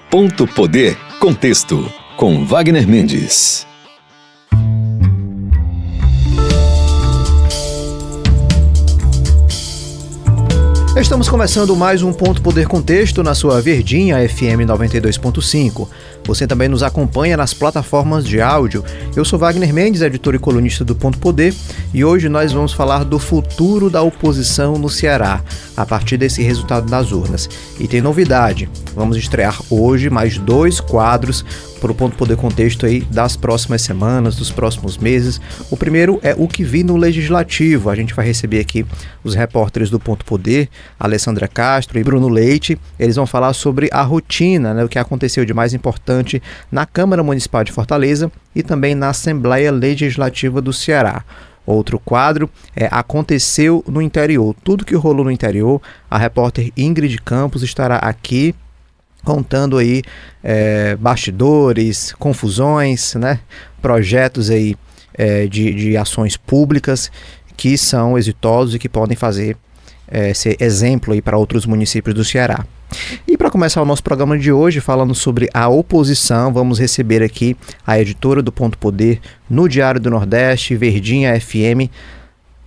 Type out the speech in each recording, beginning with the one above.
Ponto Poder Contexto, com Wagner Mendes. Estamos começando mais um Ponto Poder Contexto na sua Verdinha FM 92.5. Você também nos acompanha nas plataformas de áudio. Eu sou Wagner Mendes, editor e colunista do Ponto Poder, e hoje nós vamos falar do futuro da oposição no Ceará, a partir desse resultado das urnas. E tem novidade, vamos estrear hoje mais 2 quadros para o Ponto Poder Contexto aí das próximas semanas, dos próximos meses. O primeiro é o que vi no Legislativo. A gente vai receber aqui os repórteres do Ponto Poder, Alessandra Castro e Bruno Leite. Eles vão falar sobre a rotina, né, o que aconteceu de mais importante na Câmara Municipal de Fortaleza e também na Assembleia Legislativa do Ceará. Outro quadro é Aconteceu no Interior. Tudo que rolou no interior, a repórter Ingrid Campos estará aqui contando aí bastidores, confusões, né? Projetos aí de ações públicas que são exitosos e que podem ser exemplo aí para outros municípios do Ceará. E para começar o nosso programa de hoje, falando sobre a oposição, vamos receber aqui a editora do Ponto Poder no Diário do Nordeste, Verdinha FM,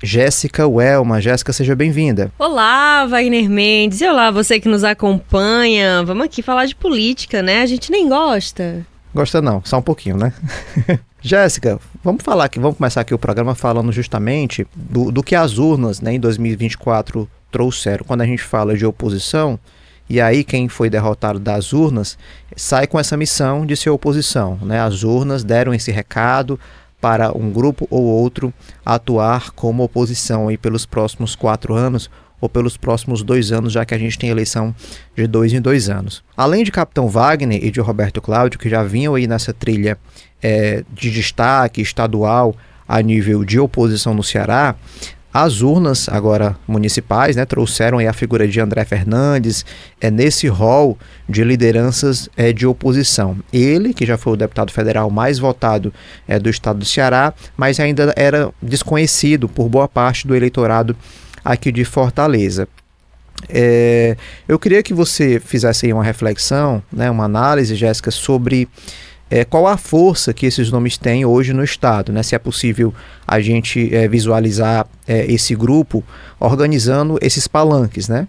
Jéssica Welma. Jéssica, seja bem-vinda. Olá, Wagner Mendes. E olá, você que nos acompanha. Vamos aqui falar de política, né? A gente nem gosta. Gosta não, só um pouquinho, né? Jéssica, vamos começar aqui o programa falando justamente do que as urnas, né, em 2024 trouxeram. Quando a gente fala de oposição, e aí quem foi derrotado das urnas sai com essa missão de ser oposição, né? As urnas deram esse recado para um grupo ou outro atuar como oposição aí pelos próximos 4 anos ou pelos próximos 2 anos, já que a gente tem eleição de 2 em 2 anos. Além de Capitão Wagner e de Roberto Cláudio, que já vinham aí nessa trilha de destaque estadual a nível de oposição no Ceará, as urnas agora municipais, né, trouxeram aí a figura de André Fernandes nesse rol de lideranças de oposição. Ele, que já foi o deputado federal mais votado do estado do Ceará, mas ainda era desconhecido por boa parte do eleitorado aqui de Fortaleza. Eu queria que você fizesse aí uma reflexão, né, uma análise, Jéssica, sobre qual a força que esses nomes têm hoje no estado, né? Se é possível a gente visualizar esse grupo organizando esses palanques, né?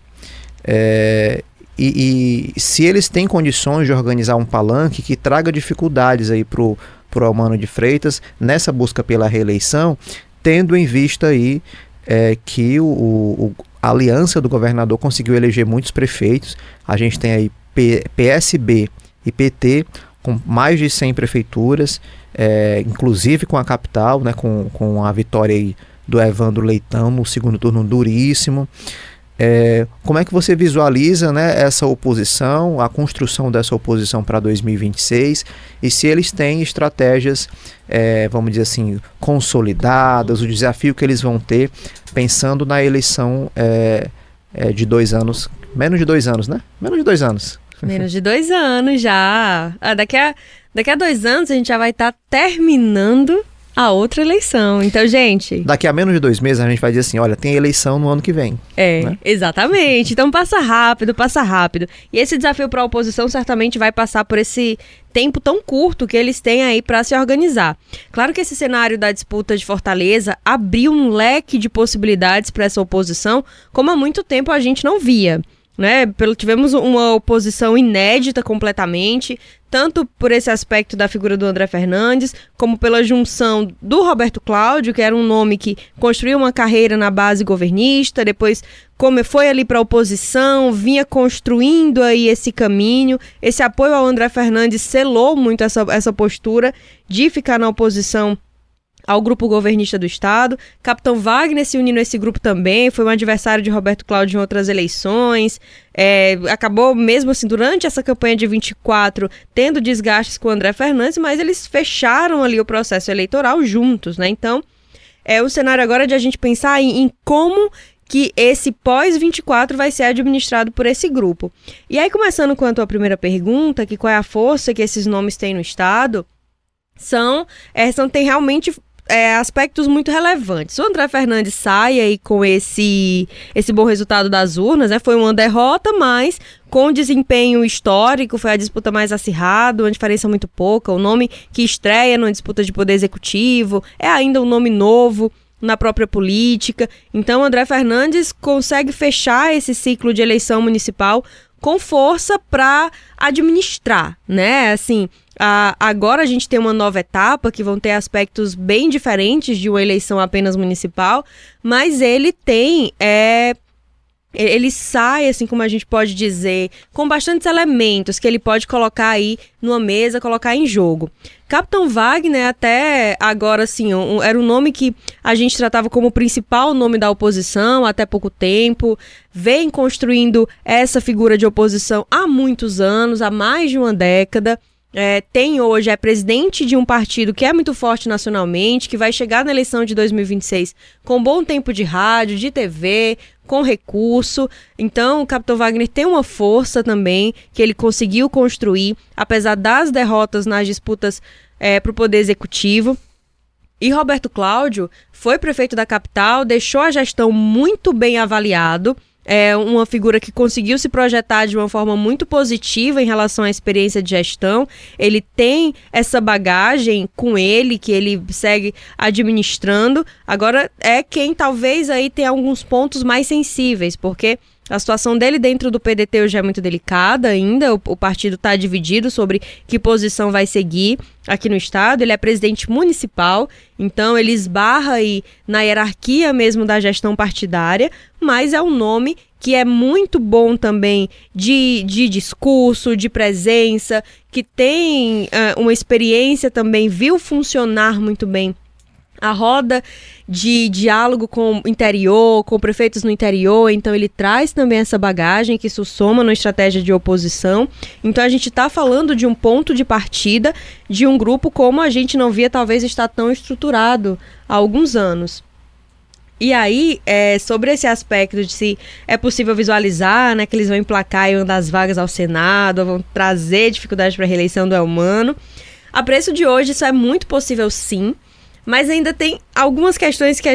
E se eles têm condições de organizar um palanque que traga dificuldades aí pro Eumano de Freitas nessa busca pela reeleição, tendo em vista aí que a aliança do governador conseguiu eleger muitos prefeitos. A gente tem aí PSB e PT com mais de 100 prefeituras, inclusive com a capital, né, com a vitória aí do Evandro Leitão no segundo turno duríssimo. Como é que você visualiza, né, essa oposição, a construção dessa oposição para 2026, e se eles têm estratégias, vamos dizer assim, consolidadas, o desafio que eles vão ter, pensando na eleição de 2 anos, menos de 2 anos, né? Menos de 2 anos. Menos de 2 anos já. Daqui a 2 anos a gente já vai estar terminando a outra eleição. Então, gente... Daqui a menos de 2 meses a gente vai dizer assim, olha, tem eleição no ano que vem. Né? Exatamente. Então passa rápido. E esse desafio para a oposição certamente vai passar por esse tempo tão curto que eles têm aí para se organizar. Claro que esse cenário da disputa de Fortaleza abriu um leque de possibilidades para essa oposição, como há muito tempo a gente não via. Né? Tivemos uma oposição inédita completamente, tanto por esse aspecto da figura do André Fernandes, como pela junção do Roberto Cláudio, que era um nome que construiu uma carreira na base governista, depois como foi ali para a oposição, vinha construindo aí esse caminho. Esse apoio ao André Fernandes selou muito essa postura de ficar na oposição ao grupo governista do estado. Capitão Wagner se unindo a esse grupo também, foi um adversário de Roberto Cláudio em outras eleições, acabou mesmo assim durante essa campanha de 24 tendo desgastes com o André Fernandes, mas eles fecharam ali o processo eleitoral juntos, né? Então é o cenário agora de a gente pensar em como que esse pós-24 vai ser administrado por esse grupo. E aí, começando quanto à primeira pergunta, que qual é a força que esses nomes têm no estado, tem realmente aspectos muito relevantes. O André Fernandes sai aí com esse bom resultado das urnas, né? Foi uma derrota, mas com desempenho histórico, foi a disputa mais acirrada, uma diferença muito pouca. O nome que estreia numa disputa de poder executivo é ainda um nome novo na própria política. Então, André Fernandes consegue fechar esse ciclo de eleição municipal com força para administrar, né? Assim, agora a gente tem uma nova etapa que vão ter aspectos bem diferentes de uma eleição apenas municipal, mas ele tem... Ele sai, assim como a gente pode dizer, com bastantes elementos que ele pode colocar aí numa mesa, colocar em jogo. Capitão Wagner, até agora, assim, era um nome que a gente tratava como o principal nome da oposição até pouco tempo, vem construindo essa figura de oposição há muitos anos, há mais de uma década. Tem hoje, é presidente de um partido que é muito forte nacionalmente, que vai chegar na eleição de 2026 com bom tempo de rádio, de TV, com recurso. Então, o Capitão Wagner tem uma força também que ele conseguiu construir, apesar das derrotas nas disputas para o poder executivo. E Roberto Cláudio foi prefeito da capital, deixou a gestão muito bem avaliado. É uma figura que conseguiu se projetar de uma forma muito positiva em relação à experiência de gestão. Ele tem essa bagagem com ele, que ele segue administrando. Agora, é quem talvez aí tenha alguns pontos mais sensíveis, porque a situação dele dentro do PDT hoje é muito delicada ainda. O partido está dividido sobre que posição vai seguir aqui no estado. Ele é presidente municipal, então ele esbarra aí na hierarquia mesmo da gestão partidária, mas é um nome que é muito bom também de discurso, de presença, que tem uma experiência também, viu funcionar muito bem a roda de diálogo com o interior, com prefeitos no interior. Então ele traz também essa bagagem que isso soma na estratégia de oposição. Então a gente está falando de um ponto de partida de um grupo como a gente não via talvez estar tão estruturado há alguns anos. E aí, sobre esse aspecto de se é possível visualizar, né, que eles vão emplacar aí uma das vagas ao Senado, vão trazer dificuldade para a reeleição do Elmano. A preço de hoje isso é muito possível sim, mas ainda tem algumas questões que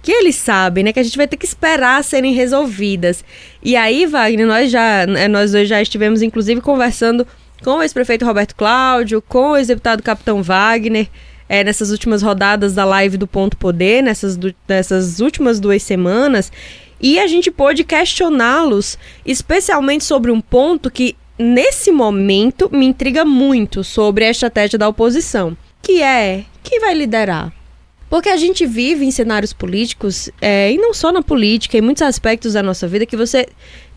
eles sabem, né, que a gente vai ter que esperar serem resolvidas. E aí, Wagner, nós dois já estivemos inclusive conversando com o ex-prefeito Roberto Cláudio, com o ex-deputado Capitão Wagner, nessas últimas rodadas da live do Ponto Poder, nessas últimas 2 semanas, e a gente pôde questioná-los, especialmente sobre um ponto que, nesse momento, me intriga muito sobre a estratégia da oposição, que é quem vai liderar. Porque a gente vive em cenários políticos, e não só na política, em muitos aspectos da nossa vida, que você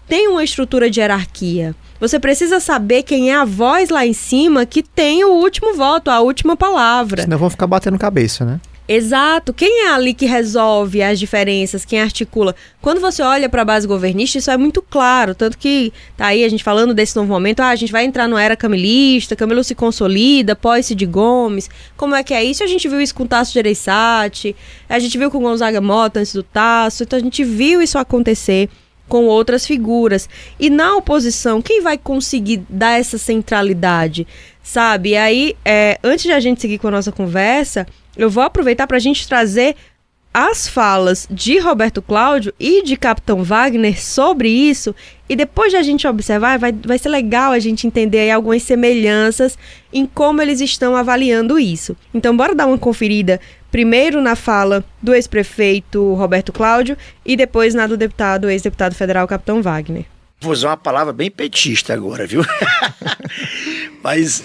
tem uma estrutura de hierarquia. Você precisa saber quem é a voz lá em cima que tem o último voto, a última palavra. Senão vão ficar batendo cabeça, né? Exato. Quem é ali que resolve as diferenças, quem articula? Quando você olha para a base governista, isso é muito claro. Tanto que tá aí a gente falando desse novo momento, a gente vai entrar numa era camilista, Camilo se consolida, pós-Cid Gomes. Como é que é isso? A gente viu isso com o Tasso Gereissati, a gente viu com o Gonzaga Mota antes do Tasso, então a gente viu isso acontecer com outras figuras. E na oposição, quem vai conseguir dar essa centralidade, sabe? E aí, antes de a gente seguir com a nossa conversa, eu vou aproveitar para a gente trazer as falas de Roberto Cláudio e de Capitão Wagner sobre isso, e depois de a gente observar, vai ser legal a gente entender aí algumas semelhanças em como eles estão avaliando isso. Então, bora dar uma conferida primeiro na fala do ex-prefeito Roberto Cláudio e depois na do ex-deputado federal Capitão Wagner. Vou usar uma palavra bem petista agora, viu? mas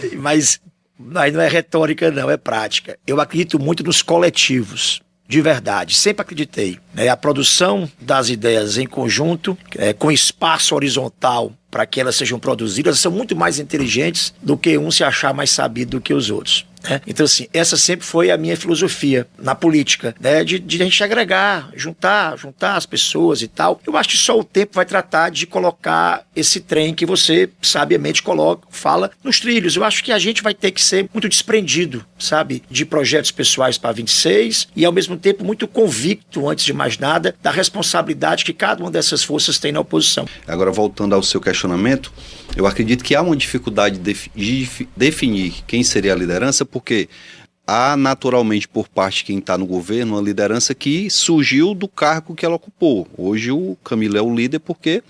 aí não é retórica não, é prática. Eu acredito muito nos coletivos, de verdade, sempre acreditei. A produção das ideias em conjunto, com espaço horizontal para que elas sejam produzidas, são muito mais inteligentes do que um se achar mais sabido do que os outros. Então, assim, essa sempre foi a minha filosofia na política, de a gente agregar, juntar as pessoas e tal. Eu acho que só o tempo vai tratar de colocar esse trem que você sabiamente fala nos trilhos. Eu acho que a gente vai ter que ser muito desprendido, sabe, de projetos pessoais para 26 e, ao mesmo tempo, muito convicto, antes de mais nada, da responsabilidade que cada uma dessas forças tem na oposição. Agora, voltando ao seu questionamento, eu acredito que há uma dificuldade de definir quem seria a liderança, porque há naturalmente por parte de quem está no governo uma liderança que surgiu do cargo que ela ocupou. Hoje o Camilo é o líder porque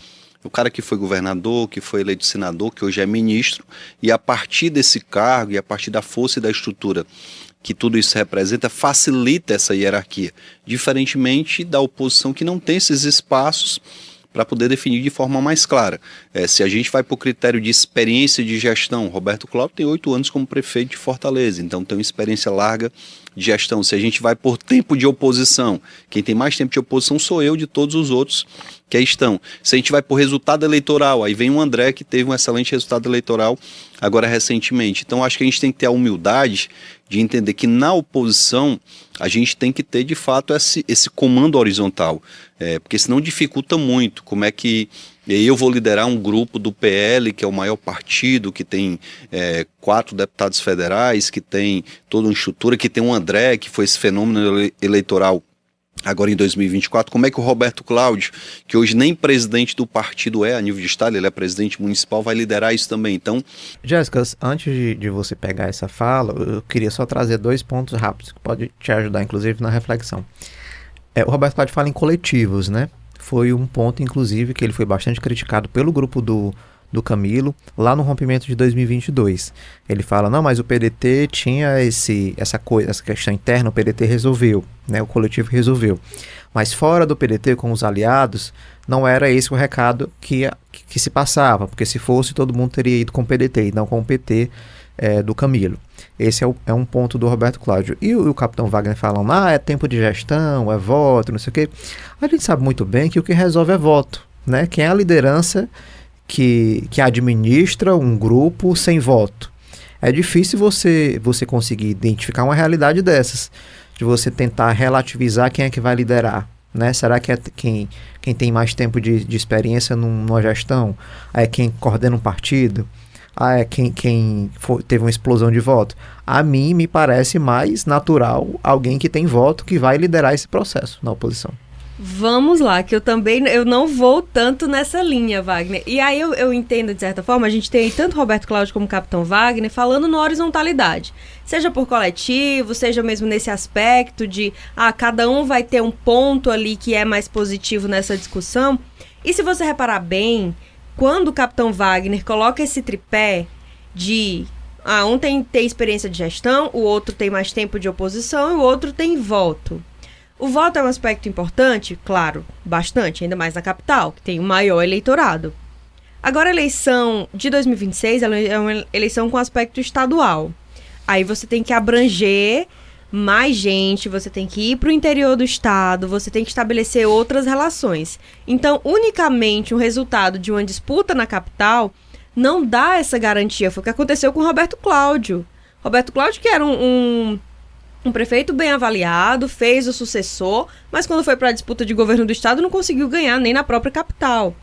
o cara que foi governador, que foi eleito senador, que hoje é ministro, e a partir desse cargo e a partir da força e da estrutura que tudo isso representa, facilita essa hierarquia, diferentemente da oposição que não tem esses espaços para poder definir de forma mais clara. Se a gente vai para o critério de experiência de gestão, Roberto Cláudio tem 8 anos como prefeito de Fortaleza, então tem uma experiência larga de gestão. Se a gente vai por tempo de oposição, quem tem mais tempo de oposição sou eu de todos os outros que aí estão. Se a gente vai por resultado eleitoral, aí vem o André, que teve um excelente resultado eleitoral agora recentemente. Então acho que a gente tem que ter a humildade de entender que na oposição a gente tem que ter de fato esse comando horizontal, porque senão dificulta muito. Como é que eu vou liderar um grupo do PL, que é o maior partido, que tem 4 deputados federais, que tem toda uma estrutura, que tem um André, que foi esse fenômeno eleitoral agora em 2024, como é que o Roberto Cláudio, que hoje nem presidente do partido a nível de estado, ele é presidente municipal, vai liderar isso também? Então, Jéssica, antes de você pegar essa fala, eu queria só trazer 2 pontos rápidos que pode te ajudar, inclusive, na reflexão. O Roberto Cláudio fala em coletivos, né? Foi um ponto, inclusive, que ele foi bastante criticado pelo grupo do Camilo, lá no rompimento de 2022. Ele fala, não, mas o PDT tinha essa questão interna, o PDT resolveu, né, o coletivo resolveu. Mas fora do PDT, com os aliados, não era esse o recado que se passava, porque se fosse, todo mundo teria ido com o PDT, e não com o PT do Camilo. Esse é um ponto do Roberto Cláudio. E o capitão Wagner falando, é tempo de gestão, é voto, não sei o quê. A gente sabe muito bem que o que resolve é voto, né? Quem é a liderança que administra um grupo sem voto. É difícil você conseguir identificar uma realidade dessas, de você tentar relativizar quem é que vai liderar, né? Será que é quem tem mais tempo de experiência numa gestão? É quem coordena um partido? É quem teve uma explosão de voto? A mim me parece mais natural alguém que tem voto que vai liderar esse processo na oposição. Vamos lá, que eu não vou tanto nessa linha, Wagner. E aí eu entendo, de certa forma, a gente tem tanto Roberto Cláudio como Capitão Wagner falando na horizontalidade. Seja por coletivo, seja mesmo nesse aspecto de, cada um vai ter um ponto ali que é mais positivo nessa discussão. E se você reparar bem, quando o Capitão Wagner coloca esse tripé de, um tem experiência de gestão, o outro tem mais tempo de oposição e o outro tem voto. O voto é um aspecto importante? Claro, bastante, ainda mais na capital, que tem o maior eleitorado. Agora, a eleição de 2026 ela é uma eleição com aspecto estadual. Aí você tem que abranger mais gente, você tem que ir para o interior do estado, você tem que estabelecer outras relações. Então, unicamente um resultado de uma disputa na capital não dá essa garantia. Foi o que aconteceu com o Roberto Cláudio. Roberto Cláudio, que era um prefeito bem avaliado, fez o sucessor, mas quando foi para a disputa de governo do estado não conseguiu ganhar nem na própria capital.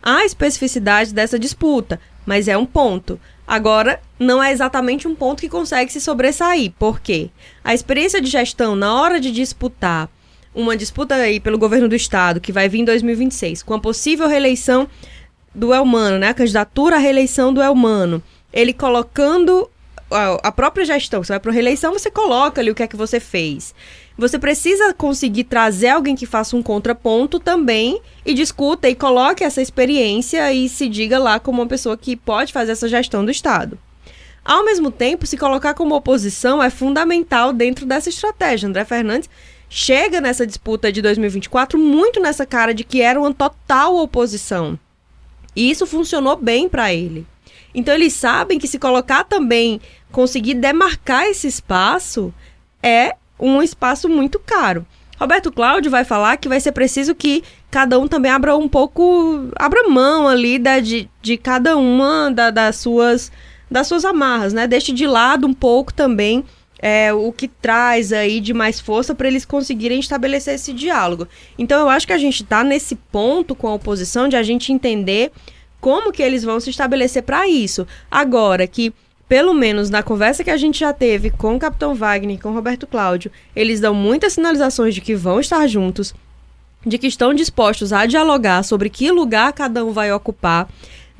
Há especificidade dessa disputa, mas é um ponto. Agora, não é exatamente um ponto que consegue se sobressair. Por quê? A experiência de gestão na hora de disputar uma disputa aí pelo governo do estado, que vai vir em 2026, com a possível reeleição do Elmano, né? A candidatura à reeleição do Elmano, ele colocando a própria gestão, você vai para a reeleição, você coloca ali o que é que você fez. Você precisa conseguir trazer alguém que faça um contraponto também e discuta e coloque essa experiência e se diga lá como uma pessoa que pode fazer essa gestão do Estado. Ao mesmo tempo, se colocar como oposição é fundamental dentro dessa estratégia. André Fernandes chega nessa disputa de 2024 muito nessa cara de que era uma total oposição. E isso funcionou bem para ele. Então, eles sabem que se colocar também, conseguir demarcar esse espaço, é um espaço muito caro. Roberto Cláudio vai falar que vai ser preciso que cada um também abra mão ali de cada uma das suas amarras, né? Deixe de lado um pouco também o que traz aí de mais força para eles conseguirem estabelecer esse diálogo. Então, eu acho que a gente está nesse ponto com a oposição de a gente entender como que eles vão se estabelecer para isso. Agora que, pelo menos na conversa que a gente já teve com o Capitão Wagner e com o Roberto Cláudio, eles dão muitas sinalizações de que vão estar juntos, de que estão dispostos a dialogar sobre que lugar cada um vai ocupar.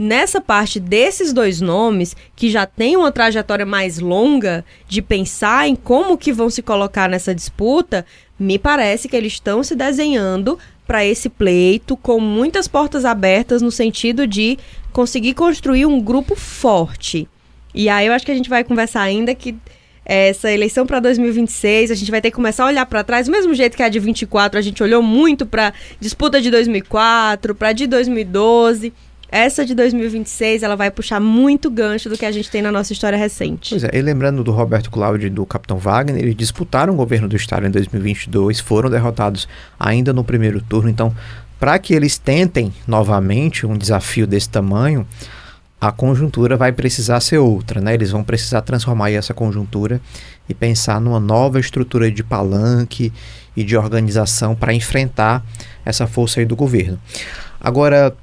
nessa parte desses dois nomes, que já tem uma trajetória mais longa de pensar em como que vão se colocar nessa disputa, me parece que eles estão se desenhando para esse pleito com muitas portas abertas no sentido de conseguir construir um grupo forte. E aí eu acho que a gente vai conversar ainda que essa eleição para 2026, a gente vai ter que começar a olhar para trás, do mesmo jeito que a de 24, a gente olhou muito para disputa de 2004, para de 2012. Essa de 2026, ela vai puxar muito gancho do que a gente tem na nossa história recente. Pois é, e lembrando do Roberto Cláudio e do Capitão Wagner, eles disputaram o governo do estado em 2022, foram derrotados ainda no primeiro turno. Então, para que eles tentem novamente um desafio desse tamanho, a conjuntura vai precisar ser outra, né? Eles vão precisar transformar aí essa conjuntura e pensar numa nova estrutura de palanque e de organização para enfrentar essa força aí do governo. Agora,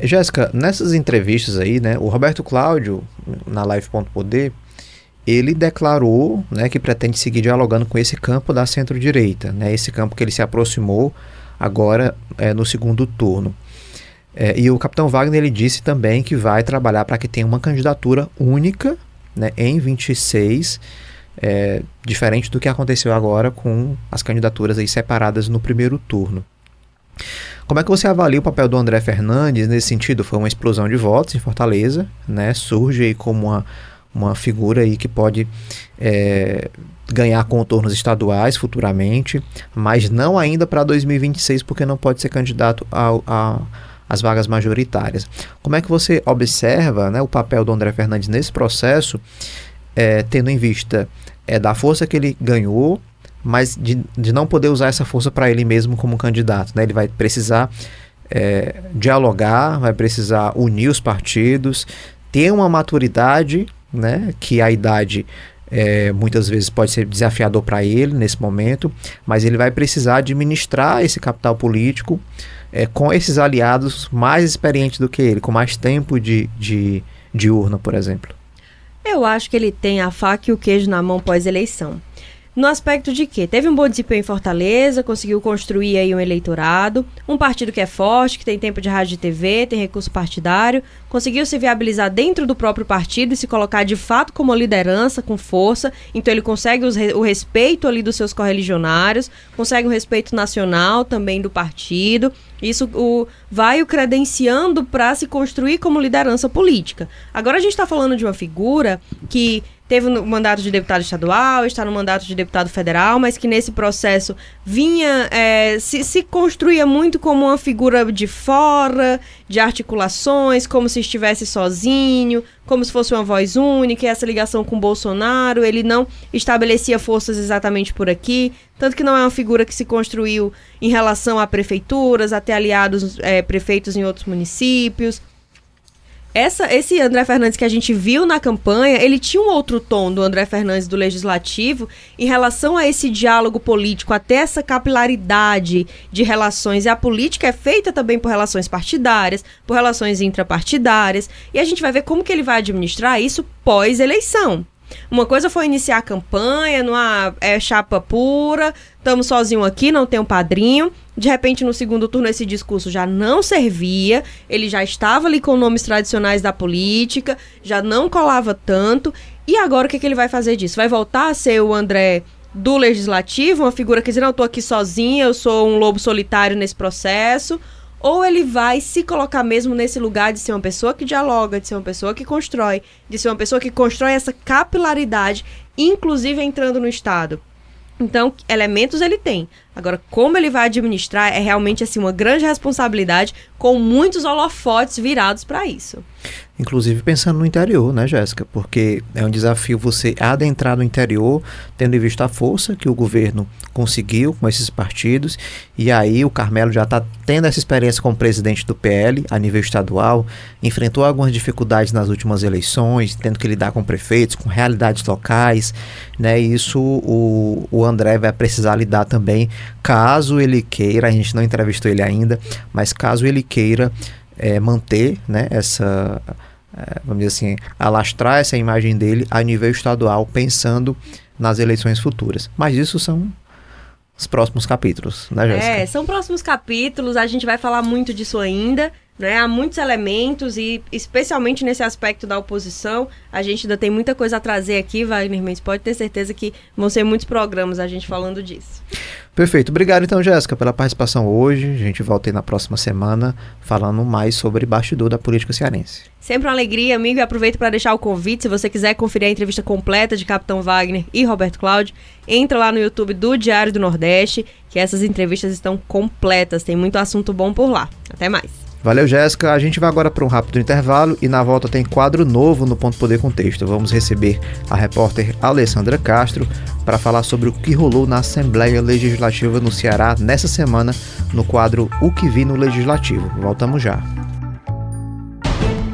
Jéssica, nessas entrevistas aí, né, o Roberto Cláudio, na Live.poder, ele declarou, né, que pretende seguir dialogando com esse campo da centro-direita, né, esse campo que ele se aproximou agora no segundo turno. E o Capitão Wagner, ele disse também que vai trabalhar para que tenha uma candidatura única, né, em 26, diferente do que aconteceu agora com as candidaturas aí separadas no primeiro turno. Como é que você avalia o papel do André Fernandes nesse sentido? Foi uma explosão de votos em Fortaleza, né? Surge aí como uma figura aí que pode ganhar contornos estaduais futuramente, mas não ainda para 2026, porque não pode ser candidato às vagas majoritárias. Como é que você observa, né, o papel do André Fernandes nesse processo, tendo em vista da força que ele ganhou, mas de não poder usar essa força para ele mesmo como candidato, né? Ele vai precisar dialogar, vai precisar unir os partidos, ter uma maturidade, né? Que a idade muitas vezes pode ser desafiador para ele nesse momento, mas ele vai precisar administrar esse capital político com esses aliados mais experientes do que ele, com mais tempo de urna, por exemplo. Eu acho que ele tem a faca e o queijo na mão pós-eleição. No aspecto de que teve um bom desempenho em Fortaleza, conseguiu construir aí um eleitorado, um partido que é forte, que tem tempo de rádio e TV, tem recurso partidário, conseguiu se viabilizar dentro do próprio partido e se colocar de fato como liderança, com força, então ele consegue o respeito ali dos seus correligionários, consegue um respeito nacional também do partido, isso vai o credenciando para se construir como liderança política. Agora a gente está falando de uma figura que teve um mandato de deputado estadual, está no mandato de deputado federal, mas que nesse processo vinha, se construía muito como uma figura de fora, de articulações, como se estivesse sozinho, como se fosse uma voz única, e essa ligação com Bolsonaro, ele não estabelecia forças exatamente por aqui, tanto que não é uma figura que se construiu em relação a prefeituras, até aliados prefeitos em outros municípios. Esse André Fernandes que a gente viu na campanha, ele tinha um outro tom do André Fernandes do Legislativo em relação a esse diálogo político, até essa capilaridade de relações. E a política é feita também por relações partidárias, por relações intrapartidárias. E a gente vai ver como que ele vai administrar isso pós-eleição. Uma coisa foi iniciar a campanha, numa chapa pura, estamos sozinhos aqui, não tem um padrinho. De repente, no segundo turno, esse discurso já não servia, ele já estava ali com nomes tradicionais da política, já não colava tanto. E agora o que ele vai fazer disso? Vai voltar a ser o André do Legislativo, uma figura que diz, não, eu estou aqui sozinha, eu sou um lobo solitário nesse processo? Ou ele vai se colocar mesmo nesse lugar de ser uma pessoa que dialoga, de ser uma pessoa que constrói, de ser uma pessoa que constrói essa capilaridade, inclusive entrando no Estado? Então, elementos ele tem. Agora, como ele vai administrar é realmente assim, uma grande responsabilidade, com muitos holofotes virados para isso. Inclusive pensando no interior, né, Jéssica? Porque é um desafio você adentrar no interior, tendo em vista a força que o governo conseguiu com esses partidos. E aí o Carmelo já está tendo essa experiência como presidente do PL a nível estadual, enfrentou algumas dificuldades nas últimas eleições, tendo que lidar com prefeitos, com realidades locais, né? E isso o André vai precisar lidar também, caso ele queira, a gente não entrevistou ele ainda, mas caso ele queira manter, né, essa, vamos dizer assim, alastrar essa imagem dele a nível estadual, pensando nas eleições futuras. Mas isso são os próximos capítulos, né, Jéssica? São próximos capítulos, a gente vai falar muito disso ainda. né? Há muitos elementos e, especialmente nesse aspecto da oposição, a gente ainda tem muita coisa a trazer aqui, Wagner Mendes. Pode ter certeza que vão ser muitos programas a gente falando disso. Perfeito. Obrigado, então, Jéssica, pela participação hoje. A gente volta aí na próxima semana falando mais sobre bastidor da política cearense. Sempre uma alegria, amigo, e aproveito para deixar o convite. Se você quiser conferir a entrevista completa de Capitão Wagner e Roberto Cláudio, entra lá no YouTube do Diário do Nordeste, que essas entrevistas estão completas. Tem muito assunto bom por lá. Até mais. Valeu, Jéssica. A gente vai agora para um rápido intervalo e na volta tem quadro novo no Ponto Poder Contexto. Vamos receber a repórter Alessandra Castro para falar sobre o que rolou na Assembleia Legislativa no Ceará nessa semana no quadro O que vi no Legislativo. Voltamos já.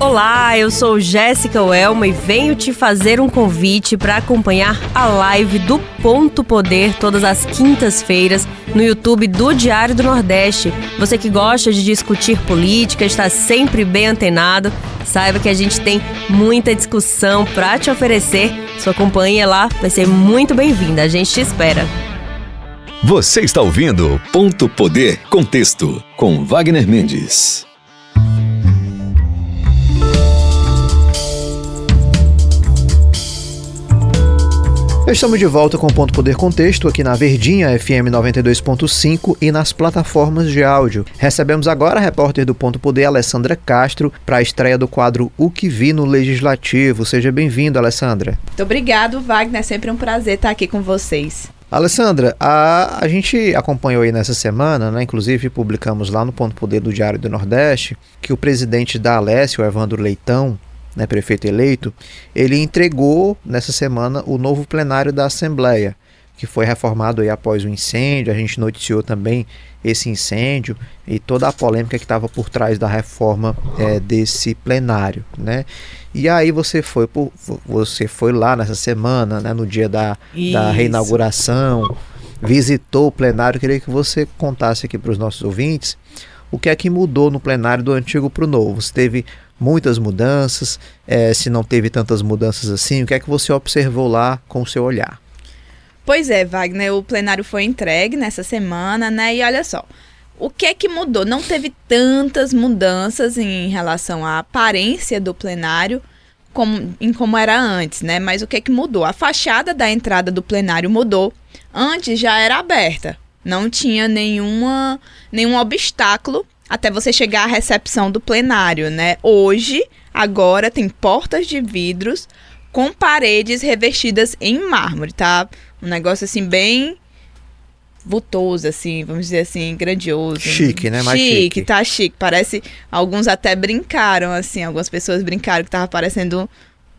Olá, eu sou Jéssica Welma e venho te fazer um convite para acompanhar a live do Ponto Poder todas as quintas-feiras no YouTube do Diário do Nordeste. Você que gosta de discutir política, está sempre bem antenado, saiba que a gente tem muita discussão para te oferecer. Sua companhia lá vai ser muito bem-vinda, a gente te espera. Você está ouvindo Ponto Poder Contexto com Wagner Mendes. Estamos de volta com o Ponto Poder Contexto aqui na Verdinha FM 92.5 e nas plataformas de áudio. Recebemos agora a repórter do Ponto Poder, Alessandra Castro, para a estreia do quadro O que vi no Legislativo. Seja bem-vinda, Alessandra. Muito obrigado, Wagner. É sempre um prazer estar aqui com vocês. Alessandra, a gente acompanhou aí nessa semana, né? Inclusive publicamos lá no Ponto Poder do Diário do Nordeste, que o presidente da Alesse, o Evandro Leitão, né, prefeito eleito, ele entregou nessa semana o novo plenário da Assembleia, que foi reformado aí após o incêndio. A gente noticiou também esse incêndio e toda a polêmica que estava por trás da reforma desse plenário, né? E aí você foi lá nessa semana, né, no dia da reinauguração, visitou o plenário. Eu queria que você contasse aqui para os nossos ouvintes o que é que mudou no plenário do antigo para o novo. Se teve muitas mudanças, se não teve tantas mudanças assim, o que é que você observou lá com o seu olhar? Pois é, Wagner, o plenário foi entregue nessa semana, né? E olha só, o que é que mudou? Não teve tantas mudanças em relação à aparência do plenário como era antes, né? Mas o que é que mudou? A fachada da entrada do plenário mudou. Antes já era aberta, não tinha nenhum obstáculo até você chegar à recepção do plenário, né? Hoje, agora, tem portas de vidros com paredes revestidas em mármore, tá? Um negócio, assim, bem vultoso, assim, vamos dizer assim, grandioso. Chique, né? Mais chique. Tá chique. Parece, alguns até brincaram, assim, algumas pessoas brincaram que tava parecendo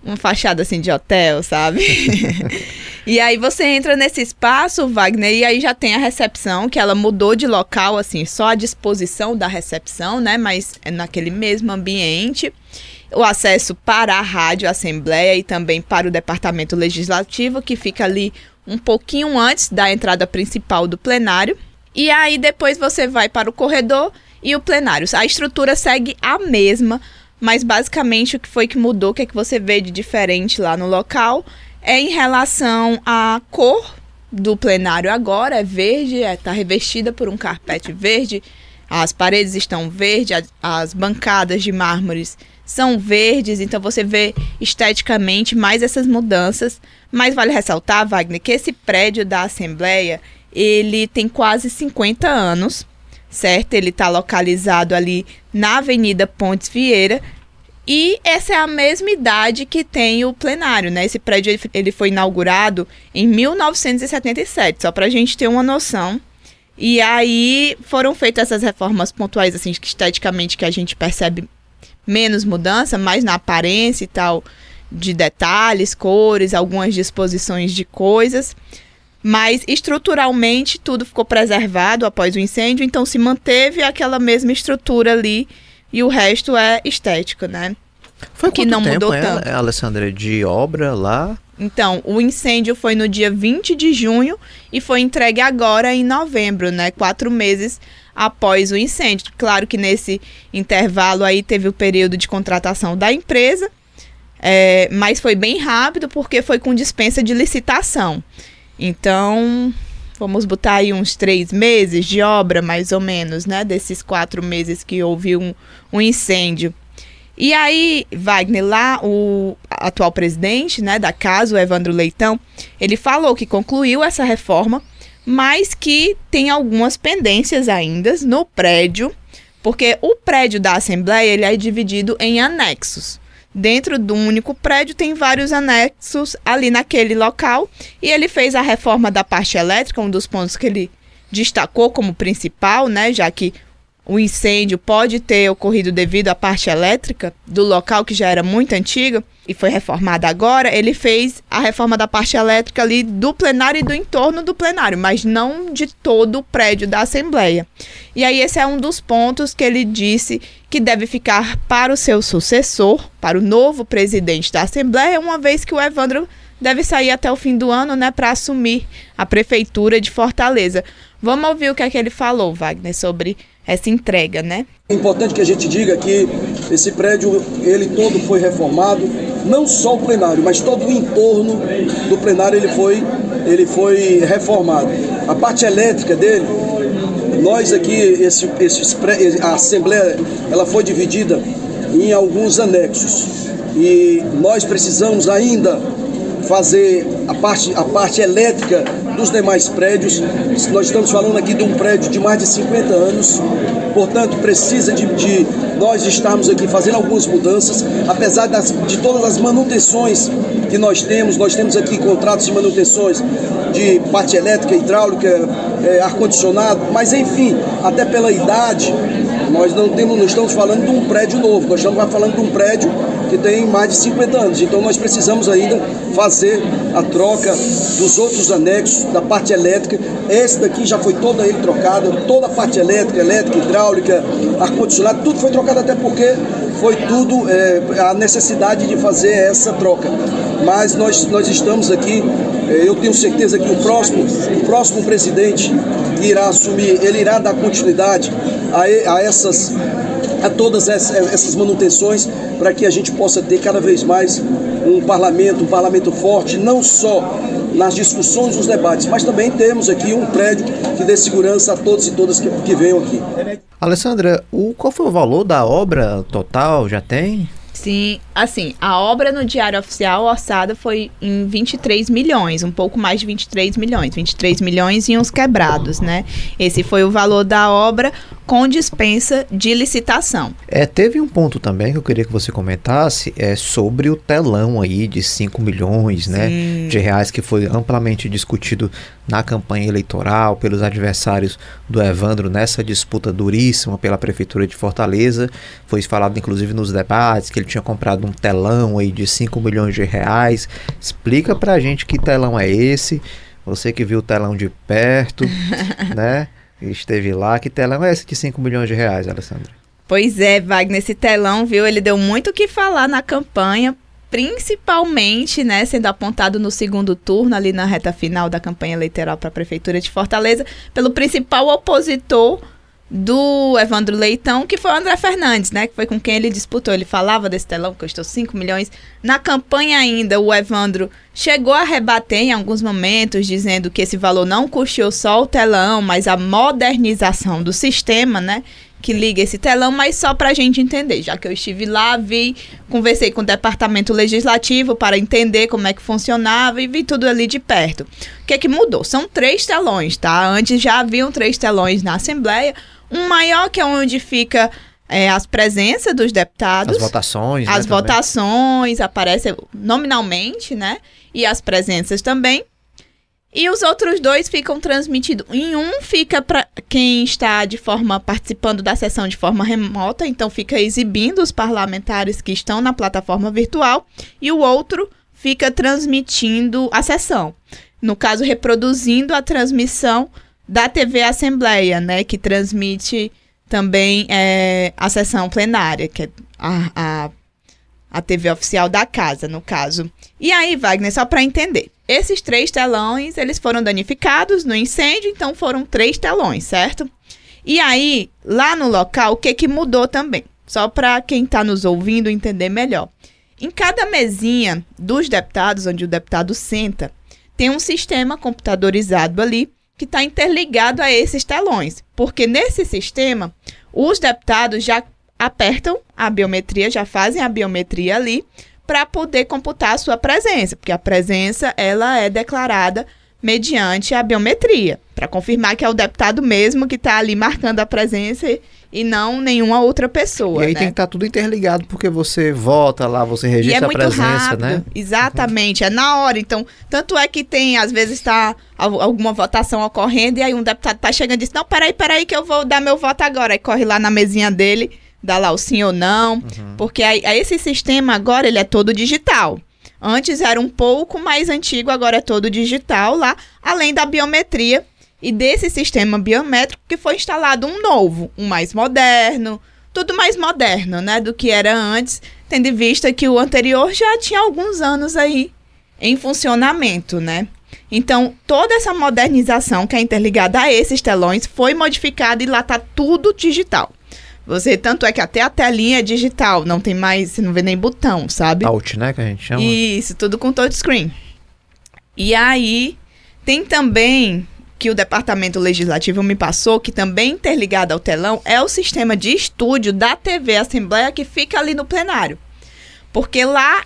uma fachada, assim, de hotel, sabe? E aí você entra nesse espaço, Wagner, e aí já tem a recepção, que ela mudou de local, assim, só a disposição da recepção, né? Mas é naquele mesmo ambiente. O acesso para a Rádio Assembleia e também para o Departamento Legislativo, que fica ali um pouquinho antes da entrada principal do plenário. E aí depois você vai para o corredor e o plenário. A estrutura segue a mesma, mas basicamente o que foi que mudou, o que é que você vê de diferente lá no local, é em relação à cor do plenário agora, é verde, está revestida por um carpete verde, as paredes estão verdes, as bancadas de mármores são verdes, então você vê esteticamente mais essas mudanças. Mas vale ressaltar, Wagner, que esse prédio da Assembleia, ele tem quase 50 anos, certo? Ele está localizado ali na Avenida Pontes Vieira, e essa é a mesma idade que tem o plenário, né? Esse prédio ele foi inaugurado em 1977, só para a gente ter uma noção. E aí foram feitas essas reformas pontuais, assim, que esteticamente que a gente percebe menos mudança, mais na aparência e tal, de detalhes, cores, algumas disposições de coisas. Mas estruturalmente tudo ficou preservado após o incêndio, então se manteve aquela mesma estrutura ali e o resto é estético, né? Foi que não mudou tanto. Alessandra, de obra lá? Então, o incêndio foi no dia 20 de junho e foi entregue agora em novembro, né? 4 meses após o incêndio. Claro que nesse intervalo aí teve o período de contratação da empresa, mas foi bem rápido porque foi com dispensa de licitação. Então, vamos botar aí uns 3 meses de obra, mais ou menos, né? Desses 4 meses que houve um incêndio. E aí, Wagner, lá o atual presidente, né, da casa, o Evandro Leitão, ele falou que concluiu essa reforma, mas que tem algumas pendências ainda no prédio, porque o prédio da Assembleia ele é dividido em anexos. Dentro do único prédio tem vários anexos ali naquele local, e ele fez a reforma da parte elétrica, um dos pontos que ele destacou como principal, né, já que o incêndio pode ter ocorrido devido à parte elétrica do local que já era muito antiga e foi reformada agora. Ele fez a reforma da parte elétrica ali do plenário e do entorno do plenário, mas não de todo o prédio da Assembleia. E aí esse é um dos pontos que ele disse que deve ficar para o seu sucessor, para o novo presidente da Assembleia, uma vez que o Evandro deve sair até o fim do ano, né, para assumir a prefeitura de Fortaleza. Vamos ouvir o que é que ele falou, Wagner, sobre essa entrega, né? É importante que a gente diga que esse prédio, ele todo foi reformado, não só o plenário, mas todo o entorno do plenário ele foi reformado. A parte elétrica dele, nós aqui, a Assembleia, ela foi dividida em alguns anexos e nós precisamos ainda fazer a parte elétrica dos demais prédios. Nós estamos falando aqui de um prédio de mais de 50 anos, portanto precisa de nós estarmos aqui fazendo algumas mudanças, apesar de todas as manutenções que nós temos aqui contratos de manutenções de parte elétrica, hidráulica, ar-condicionado, mas enfim, até pela idade, nós não estamos falando de um prédio novo, nós estamos falando de um prédio que tem mais de 50 anos, então nós precisamos ainda fazer a troca dos outros anexos, da parte elétrica. Esse daqui já foi toda ele trocada, toda a parte elétrica, hidráulica, ar-condicionado, tudo foi trocado, até porque foi tudo a necessidade de fazer essa troca. Mas nós estamos aqui, eu tenho certeza que o próximo presidente que irá assumir, ele irá dar continuidade a todas essas manutenções, para que a gente possa ter cada vez mais um parlamento forte, não só nas discussões, nos debates, mas também temos aqui um prédio que dê segurança a todos e todas que venham aqui. Alessandra, qual foi o valor da obra total? Já tem? Sim, assim, a obra no Diário Oficial orçada foi em 23 milhões, um pouco mais de 23 milhões e uns quebrados, né? Esse foi o valor da obra com dispensa de licitação. Teve um ponto também que eu queria que você comentasse, sobre o telão aí de 5 milhões, né, de reais, que foi amplamente discutido na campanha eleitoral pelos adversários do Evandro nessa disputa duríssima pela Prefeitura de Fortaleza. Foi falado inclusive nos debates que ele tinha comprado um telão aí de 5 milhões de reais. Explica pra gente que telão é esse, você que viu o telão de perto, né? Esteve lá, que telão é esse de 5 milhões de reais, Alessandra? Pois é, Wagner, esse telão, viu, ele deu muito o que falar na campanha, principalmente, né, sendo apontado no segundo turno, ali na reta final da campanha eleitoral para a Prefeitura de Fortaleza, pelo principal opositor do Evandro Leitão, que foi o André Fernandes, né, que foi com quem ele disputou. Ele falava desse telão que custou 5 milhões. Na campanha ainda, o Evandro chegou a rebater em alguns momentos, dizendo que esse valor não custou só o telão, mas a modernização do sistema, né, que liga esse telão, mas só para a gente entender, já que eu estive lá, conversei com o Departamento Legislativo para entender como é que funcionava e vi tudo ali de perto. O que é que mudou? São 3 telões, tá? Antes já haviam 3 telões na Assembleia, um maior que é onde fica as presenças dos deputados. As votações, né? As votações aparecem nominalmente, né? E as presenças também. E os outros 2 ficam transmitidos. Em um fica para quem está participando da sessão de forma remota, então fica exibindo os parlamentares que estão na plataforma virtual, e o outro fica transmitindo a sessão. No caso, reproduzindo a transmissão da TV Assembleia, né, que transmite também a sessão plenária, que é a TV oficial da casa, no caso. E aí, Wagner, só para entender, esses 3 telões, eles foram danificados no incêndio, então foram 3 telões, certo? E aí, lá no local, o que mudou também? Só para quem está nos ouvindo entender melhor. Em cada mesinha dos deputados, onde o deputado senta, tem um sistema computadorizado ali, que está interligado a esses telões. Porque nesse sistema, os deputados já apertam a biometria, já fazem a biometria ali, para poder computar a sua presença. Porque a presença, ela é declarada mediante a biometria, para confirmar que é o deputado mesmo que está ali marcando a presença e não nenhuma outra pessoa. E aí né? tem que estar tudo interligado, porque você vota lá, você E é registra a muito presença, rápido, né? Exatamente, é na hora. Então, tanto é que tem, às vezes está alguma votação ocorrendo e aí um deputado está chegando e diz, não, peraí que eu vou dar meu voto agora. Aí corre lá na mesinha dele, dá lá o sim ou não, porque aí esse sistema agora, ele é todo digital. Antes era um pouco mais antigo, agora é todo digital lá, além da biometria e desse sistema biométrico que foi instalado um novo, um mais moderno, tudo mais moderno, né, do que era antes, tendo em vista que o anterior já tinha alguns anos aí em funcionamento, né? Então, toda essa modernização que é interligada a esses telões foi modificada e lá tá tudo digital. Tanto é que até a telinha é digital, não tem mais, você não vê nem botão, sabe? Touch, né, que a gente chama. Isso, tudo com touchscreen. E aí, tem também, que o Departamento Legislativo me passou, que também interligado ao telão, é o sistema de estúdio da TV Assembleia que fica ali no plenário. Porque lá,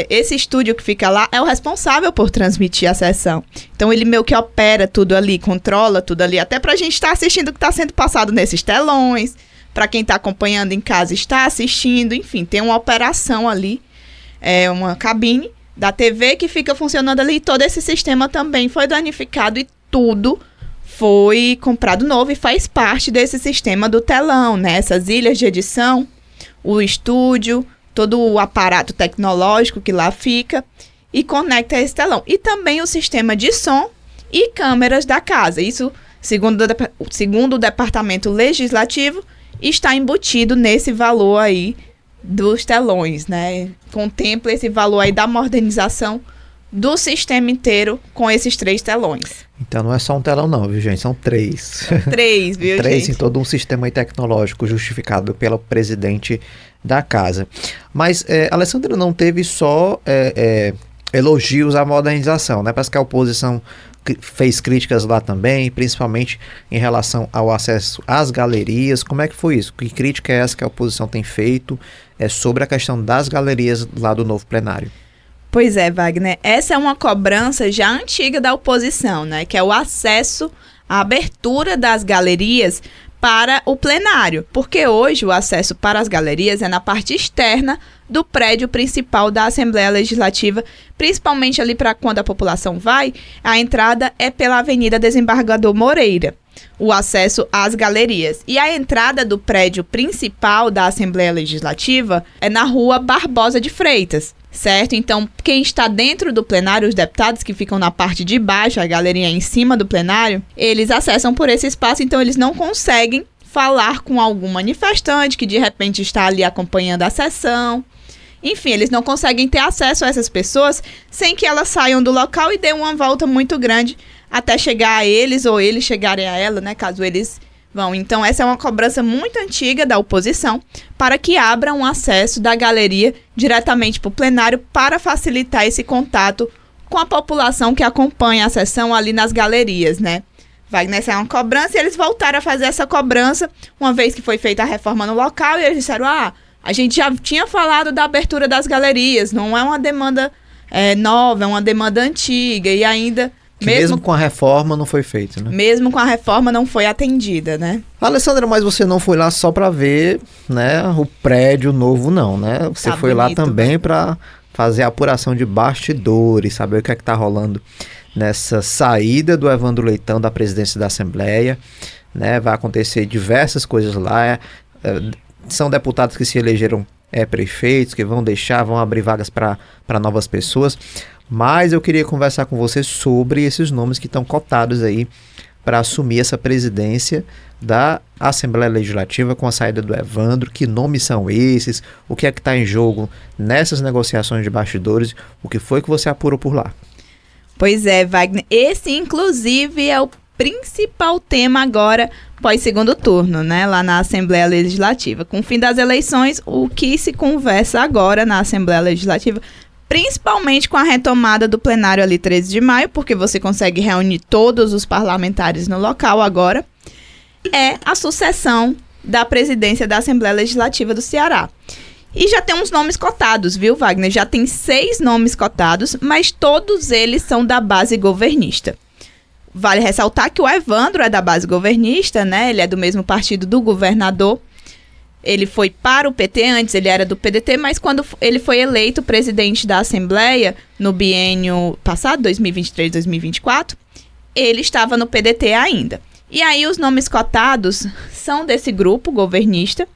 esse estúdio que fica lá é o responsável por transmitir a sessão. Então, ele meio que opera tudo ali, controla tudo ali, até pra gente estar assistindo o que está sendo passado nesses telões. Para quem está acompanhando em casa, está assistindo, enfim, tem uma operação ali, uma cabine da TV que fica funcionando ali, e todo esse sistema também foi danificado e tudo foi comprado novo e faz parte desse sistema do telão, né? Essas ilhas de edição, o estúdio, todo o aparato tecnológico que lá fica e conecta a esse telão. E também o sistema de som e câmeras da casa. Isso, segundo o Departamento Legislativo, está embutido nesse valor aí dos telões, né? Contempla esse valor aí da modernização do sistema inteiro com esses 3 telões. Então não é só um telão não, viu, gente? São 3. 3, viu, 3 gente? em todo um sistema aí tecnológico justificado pelo presidente da casa. Mas a Alessandra não teve só elogios à modernização, né? Parece que a oposição fez críticas lá também, principalmente em relação ao acesso às galerias. Como é que foi isso? Que crítica é essa que a oposição tem feito sobre a questão das galerias lá do novo plenário? Pois é, Wagner, essa é uma cobrança já antiga da oposição, né? Que é o acesso à abertura das galerias para o plenário, porque hoje o acesso para as galerias é na parte externa do prédio principal da Assembleia Legislativa, principalmente ali para quando a população vai, a entrada é pela Avenida Desembargador Moreira, o acesso às galerias. E a entrada do prédio principal da Assembleia Legislativa é na Rua Barbosa de Freitas, certo? Então, quem está dentro do plenário, os deputados que ficam na parte de baixo, a galeria em cima do plenário, eles acessam por esse espaço, então eles não conseguem falar com algum manifestante que de repente está ali acompanhando a sessão. Enfim, eles não conseguem ter acesso a essas pessoas sem que elas saiam do local e dêem uma volta muito grande até chegar a eles ou eles chegarem a ela, né, caso eles vão. Então, essa é uma cobrança muito antiga da oposição para que abra um acesso da galeria diretamente para o plenário para facilitar esse contato com a população que acompanha a sessão ali nas galerias, né? Wagner, essa é uma cobrança e eles voltaram a fazer essa cobrança uma vez que foi feita a reforma no local e eles disseram, a gente já tinha falado da abertura das galerias, não é uma demanda nova, é uma demanda antiga e ainda... Mesmo com a reforma não foi feito, né? Mesmo com a reforma não foi atendida, né? Alessandra, mas você não foi lá só para ver, né, o prédio novo, não, né? Você Tá foi bonito, lá também para fazer a apuração de bastidores, saber o que é que tá rolando nessa saída do Evandro Leitão da presidência da Assembleia, né? Vai acontecer diversas coisas lá. São deputados que se elegeram prefeitos, que vão abrir vagas para novas pessoas. Mas eu queria conversar com você sobre esses nomes que estão cotados aí para assumir essa presidência da Assembleia Legislativa com a saída do Evandro. Que nomes são esses? O que é que está em jogo nessas negociações de bastidores? O que foi que você apurou por lá? Pois é, Wagner. Esse, inclusive, é o principal tema agora pós-segundo turno, né? Lá na Assembleia Legislativa. Com o fim das eleições, o que se conversa agora na Assembleia Legislativa, principalmente com a retomada do plenário ali 13 de maio, porque você consegue reunir todos os parlamentares no local agora, é a sucessão da presidência da Assembleia Legislativa do Ceará. E já tem uns nomes cotados, viu, Wagner? Já tem 6 nomes cotados, mas todos eles são da base governista. Vale ressaltar que o Evandro é da base governista, né? Ele é do mesmo partido do governador. Ele foi para o PT, antes ele era do PDT, mas quando ele foi eleito presidente da Assembleia, no biênio passado, 2023-2024, ele estava no PDT ainda. E aí os nomes cotados são desse grupo governista,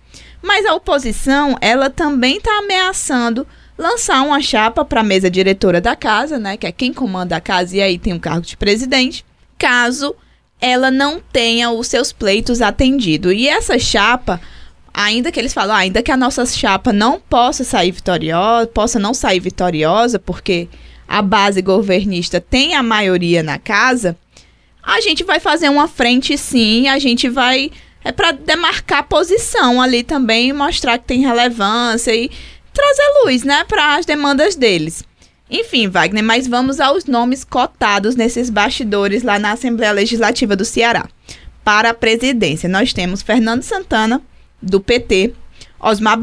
mas a oposição, ela também está ameaçando lançar uma chapa para a mesa diretora da casa, né, que é quem comanda a casa e aí tem o cargo de presidente, caso ela não tenha os seus pleitos atendidos. E essa chapa, ainda que eles falam, ainda que a nossa chapa não possa não sair vitoriosa, porque a base governista tem a maioria na casa, a gente vai fazer uma frente sim, a gente vai... É para demarcar posição ali também, mostrar que tem relevância e trazer luz, né, para as demandas deles. Enfim, Wagner, mas vamos aos nomes cotados nesses bastidores lá na Assembleia Legislativa do Ceará. Para a presidência, nós temos Fernando Santana, do PT, Osmar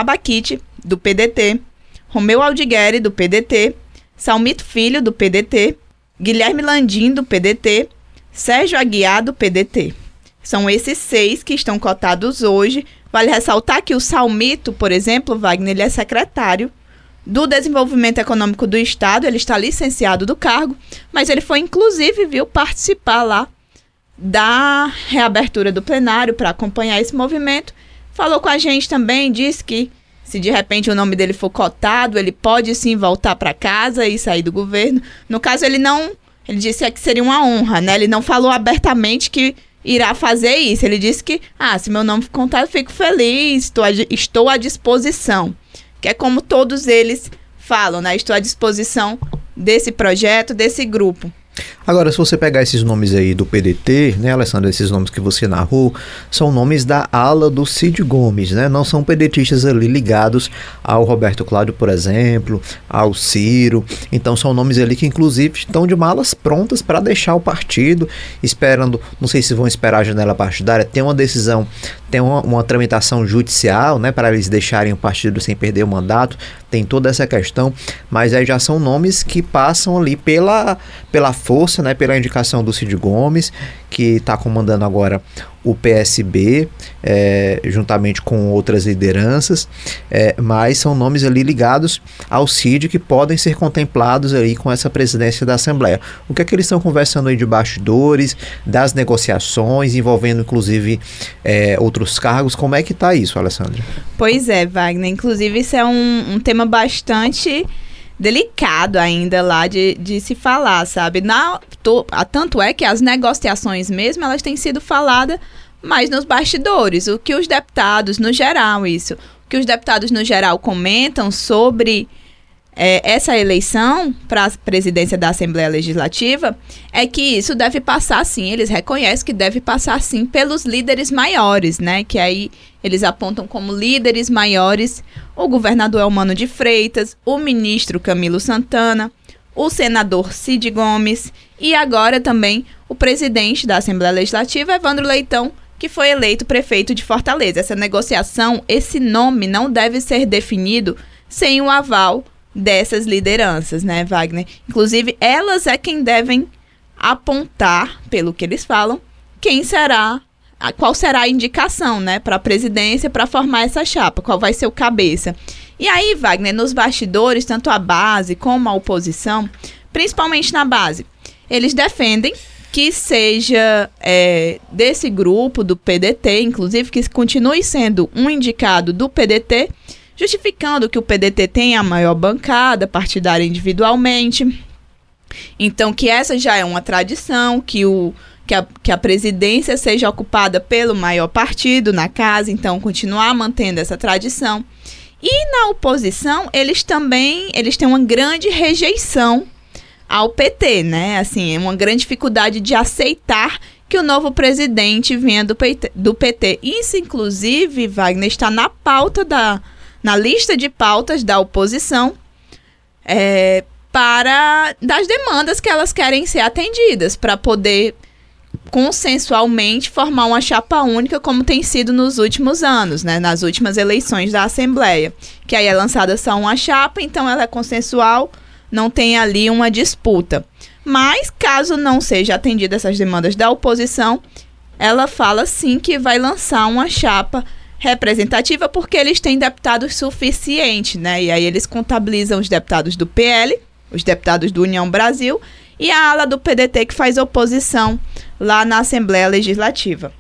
Baquite, do PDT, Romeu Aldigueri, do PDT, Salmito Filho, do PDT, Guilherme Landim, do PDT, Sérgio Aguiar, do PDT. São esses 6 que estão cotados hoje. Vale ressaltar que o Salmito, por exemplo, Wagner, ele é secretário do Desenvolvimento Econômico do Estado, ele está licenciado do cargo, mas ele foi, inclusive, participar lá da reabertura do plenário para acompanhar esse movimento. Falou com a gente também, disse que se de repente o nome dele for cotado, ele pode sim voltar para casa e sair do governo. No caso, ele disse que seria uma honra, né? Ele não falou abertamente que irá fazer isso. Ele disse que, se meu nome for contado, fico feliz, estou à disposição. Que é como todos eles falam, né? Estou à disposição desse projeto, desse grupo. Agora, se você pegar esses nomes aí do PDT, né, Alessandra, esses nomes que você narrou, são nomes da ala do Cid Gomes, né? Não são pedetistas ali ligados ao Roberto Cláudio, por exemplo, ao Ciro. Então, são nomes ali que, inclusive, estão de malas prontas para deixar o partido, esperando, não sei se vão esperar a janela partidária, tem uma decisão, tem uma tramitação judicial, né, para eles deixarem o partido sem perder o mandato, tem toda essa questão, mas aí já são nomes que passam ali pela força, né, pela indicação do Cid Gomes, que está comandando agora o PSB, juntamente com outras lideranças, mas são nomes ali ligados ao Cid que podem ser contemplados ali com essa presidência da Assembleia. O que é que eles estão conversando aí de bastidores, das negociações, envolvendo inclusive outros cargos? Como é que está isso, Alessandra? Pois é, Wagner, inclusive isso é um tema bastante delicado ainda lá de se falar, sabe? Tanto é que as negociações mesmo, elas têm sido faladas mais nos bastidores, o que os deputados no geral comentam sobre essa eleição para a presidência da Assembleia Legislativa é que isso deve passar sim, eles reconhecem que deve passar sim pelos líderes maiores, né? Que aí eles apontam como líderes maiores o governador Eumano de Freitas, o ministro Camilo Santana, o senador Cid Gomes e agora também o presidente da Assembleia Legislativa, Evandro Leitão, que foi eleito prefeito de Fortaleza. Essa negociação, esse nome não deve ser definido sem o aval dessas lideranças, né, Wagner? Inclusive, elas é quem devem apontar, pelo que eles falam, qual será a indicação, né, para a presidência para formar essa chapa, qual vai ser o cabeça. E aí, Wagner, nos bastidores, tanto a base como a oposição, principalmente na base, eles defendem que seja desse grupo do PDT, inclusive que continue sendo um indicado do PDT, justificando que o PDT tem a maior bancada partidária individualmente. Então, que essa já é uma tradição, que a presidência seja ocupada pelo maior partido na casa, então continuar mantendo essa tradição. E na oposição, eles têm uma grande rejeição ao PT, né? Assim, é uma grande dificuldade de aceitar que o novo presidente venha do PT. Isso, inclusive, Wagner, está na pauta na lista de pautas da oposição das demandas que elas querem ser atendidas, para poder consensualmente formar uma chapa única, como tem sido nos últimos anos, né, nas últimas eleições da Assembleia, que aí é lançada só uma chapa, então ela é consensual, não tem ali uma disputa. Mas, caso não seja atendida essas demandas da oposição, ela fala sim que vai lançar uma chapa representativa, porque eles têm deputados suficientes, né? E aí eles contabilizam os deputados do PL, os deputados do União Brasil e a ala do PDT, que faz oposição lá na Assembleia Legislativa.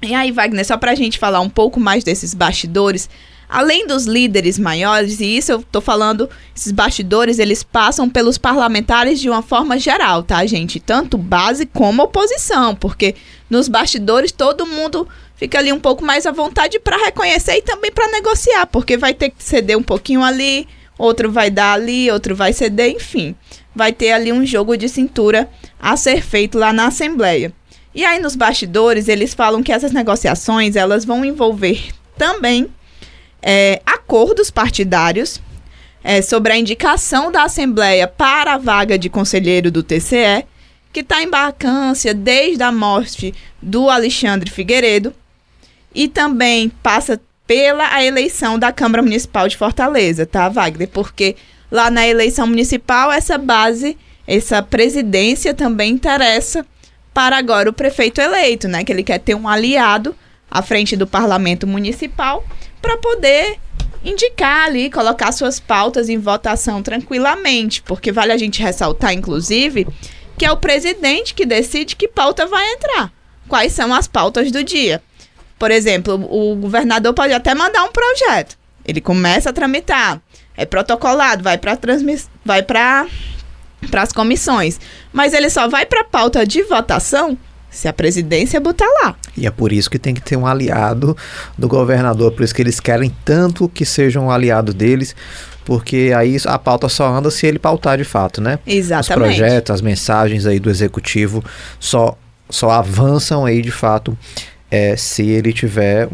E aí, Wagner, só para a gente falar um pouco mais desses bastidores, além dos líderes maiores, e isso eu tô falando, esses bastidores, eles passam pelos parlamentares de uma forma geral, tá, gente? Tanto base como oposição, porque nos bastidores todo mundo fica ali um pouco mais à vontade para reconhecer e também para negociar, porque vai ter que ceder um pouquinho ali, outro vai dar ali, outro vai ceder, enfim. Vai ter ali um jogo de cintura a ser feito lá na Assembleia. E aí nos bastidores eles falam que essas negociações, elas vão envolver também acordos partidários sobre a indicação da Assembleia para a vaga de conselheiro do TCE, que está em vacância desde a morte do Alexandre Figueiredo, e também passa pela eleição da Câmara Municipal de Fortaleza, tá, Wagner? Porque lá na eleição municipal, essa base, essa presidência também interessa para agora o prefeito eleito, né? Que ele quer ter um aliado à frente do parlamento municipal para poder indicar ali, colocar suas pautas em votação tranquilamente, porque vale a gente ressaltar, inclusive, que é o presidente que decide que pauta vai entrar, quais são as pautas do dia. Por exemplo, o governador pode até mandar um projeto, ele começa a tramitar, é protocolado, vai para as comissões, mas ele só vai para a pauta de votação se a presidência botar lá. E é por isso que tem que ter um aliado do governador, por isso que eles querem tanto que seja um aliado deles, porque aí a pauta só anda se ele pautar de fato, né? Exatamente. Os projetos, as mensagens aí do executivo só avançam aí de fato se ele tiver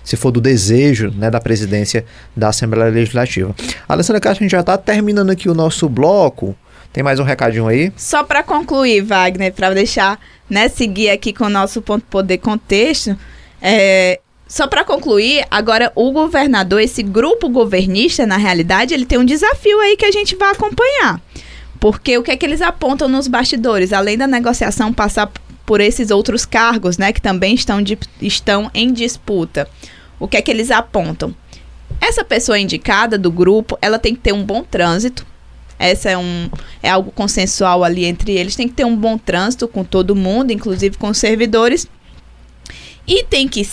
se for do desejo, né, da presidência da Assembleia Legislativa. Alessandra Castro, a gente já está terminando aqui o nosso bloco. Tem mais um recadinho aí? Só para concluir, Wagner, para deixar, né, seguir aqui com o nosso Ponto Poder Contexto, só para concluir, agora o governador, esse grupo governista, na realidade, ele tem um desafio aí que a gente vai acompanhar. Porque o que é que eles apontam nos bastidores? Além da negociação passar por esses outros cargos, né, que também estão em disputa. O que é que eles apontam? Essa pessoa indicada do grupo, ela tem que ter um bom trânsito. Essa é algo consensual ali entre eles. Tem que ter um bom trânsito com todo mundo, inclusive com os servidores. E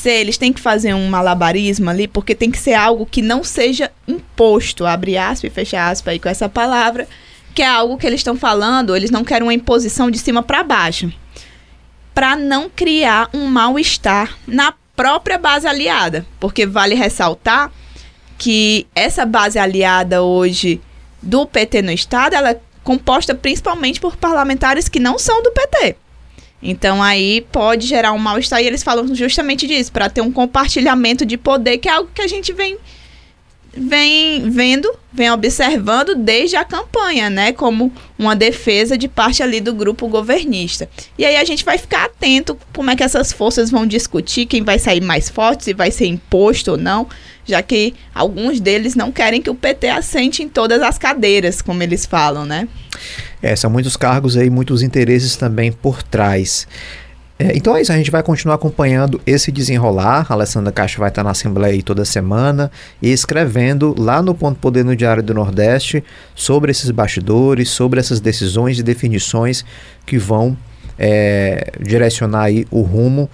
eles têm que fazer um malabarismo ali, porque tem que ser algo que não seja imposto, abre aspas e fecha aspas aí com essa palavra, que é algo que eles estão falando, eles não querem uma imposição de cima para baixo, para não criar um mal-estar na própria base aliada. Porque vale ressaltar que essa base aliada hoje do PT no estado, ela é composta principalmente por parlamentares que não são do PT. Então aí pode gerar um mal-estar, e eles falam justamente disso, para ter um compartilhamento de poder, que é algo que a gente vem observando desde a campanha, né, como uma defesa de parte ali do grupo governista. E aí a gente vai ficar atento como é que essas forças vão discutir, quem vai sair mais forte, se vai ser imposto ou não, já que alguns deles não querem que o PT assente em todas as cadeiras, como eles falam, né? São muitos cargos aí, muitos interesses também por trás. Então é isso, a gente vai continuar acompanhando esse desenrolar. A Alessandra Castro vai estar na Assembleia aí toda semana e escrevendo lá no Ponto Poder no Diário do Nordeste sobre esses bastidores, sobre essas decisões e definições que vão direcionar aí o rumo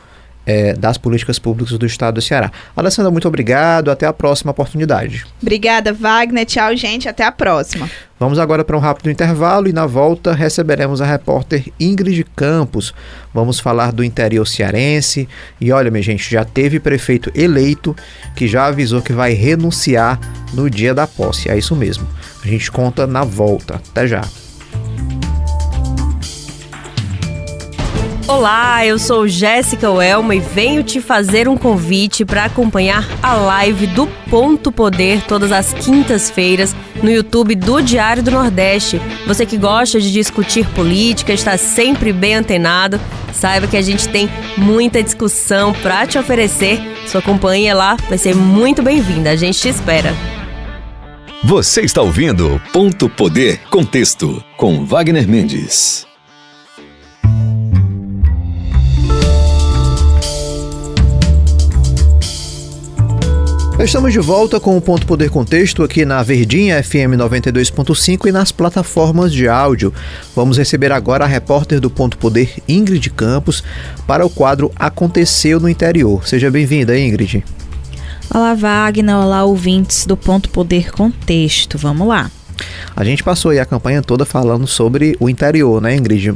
das políticas públicas do estado do Ceará. Alessandra, muito obrigado, até a próxima oportunidade. Obrigada, Wagner, tchau, gente, até a próxima. Vamos agora para um rápido intervalo e na volta receberemos a repórter Ingrid Campos. Vamos falar do interior cearense e olha, minha gente, já teve prefeito eleito que já avisou que vai renunciar no dia da posse, é isso mesmo. A gente conta na volta, até já. Olá, eu sou Jéssica Welma e venho te fazer um convite para acompanhar a live do Ponto Poder todas as quintas-feiras no YouTube do Diário do Nordeste. Você que gosta de discutir política, está sempre bem antenado, saiba que a gente tem muita discussão para te oferecer. Sua companhia lá vai ser muito bem-vinda, a gente te espera. Você está ouvindo Ponto Poder Contexto com Wagner Mendes. Estamos de volta com o Ponto Poder Contexto aqui na Verdinha FM 92.5 e nas plataformas de áudio. Vamos receber agora a repórter do Ponto Poder, Ingrid Campos, para o quadro Aconteceu no Interior. Seja bem-vinda, Ingrid. Olá, Wagner. Olá, ouvintes do Ponto Poder Contexto. Vamos lá. A gente passou aí a campanha toda falando sobre o interior, né, Ingrid?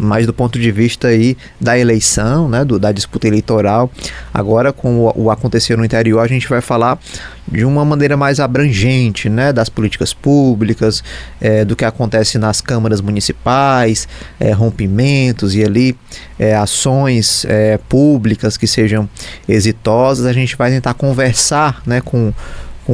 Mas do ponto de vista aí da eleição, né, da disputa eleitoral. Agora, com o Aconteceu no Interior, a gente vai falar de uma maneira mais abrangente, né, das políticas públicas, do que acontece nas câmaras municipais, rompimentos e ali ações públicas que sejam exitosas. A gente vai tentar conversar, né, com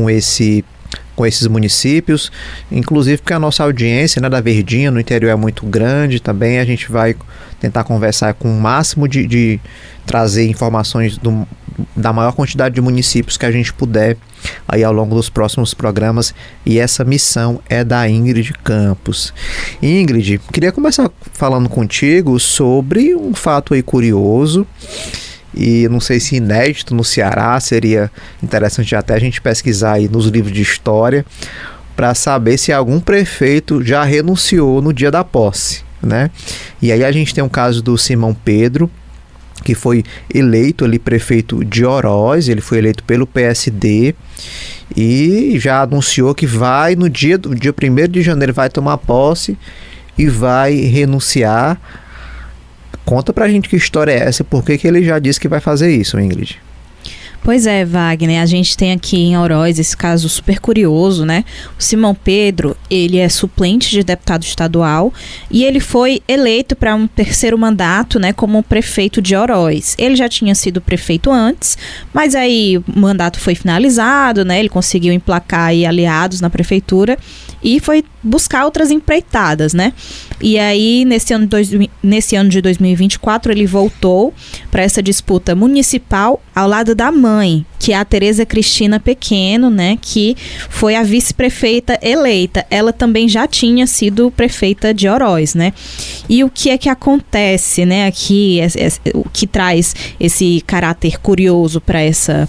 esses municípios, inclusive porque a nossa audiência, né, da Verdinha no interior é muito grande também. A gente vai tentar conversar com o máximo de trazer informações da maior quantidade de municípios que a gente puder aí ao longo dos próximos programas, e essa missão é da Ingrid Campos. Ingrid, queria começar falando contigo sobre um fato aí curioso, e não sei se inédito no Ceará. Seria interessante até a gente pesquisar aí nos livros de história para saber se algum prefeito já renunciou no dia da posse, né? E aí a gente tem um caso do Simão Pedro, que foi eleito ali prefeito de Oroz. Ele foi eleito pelo PSD e já anunciou que vai no dia 1º de janeiro vai tomar posse e vai renunciar. Conta pra gente que história é essa, por que ele já disse que vai fazer isso, Ingrid? Pois é, Wagner, a gente tem aqui em Oroz esse caso super curioso, né? O Simão Pedro, ele é suplente de deputado estadual e ele foi eleito para um 3º mandato, né, como prefeito de Oroz. Ele já tinha sido prefeito antes, mas aí o mandato foi finalizado, né? Ele conseguiu emplacar aí aliados na prefeitura e foi buscar outras empreitadas, né? E aí, nesse ano de 2024, ele voltou para essa disputa municipal ao lado da mãe, que é a Tereza Cristina Pequeno, né? Que foi a vice-prefeita eleita. Ela também já tinha sido prefeita de Oroz, né? E o que é que acontece, né? Aqui, o que traz esse caráter curioso para essa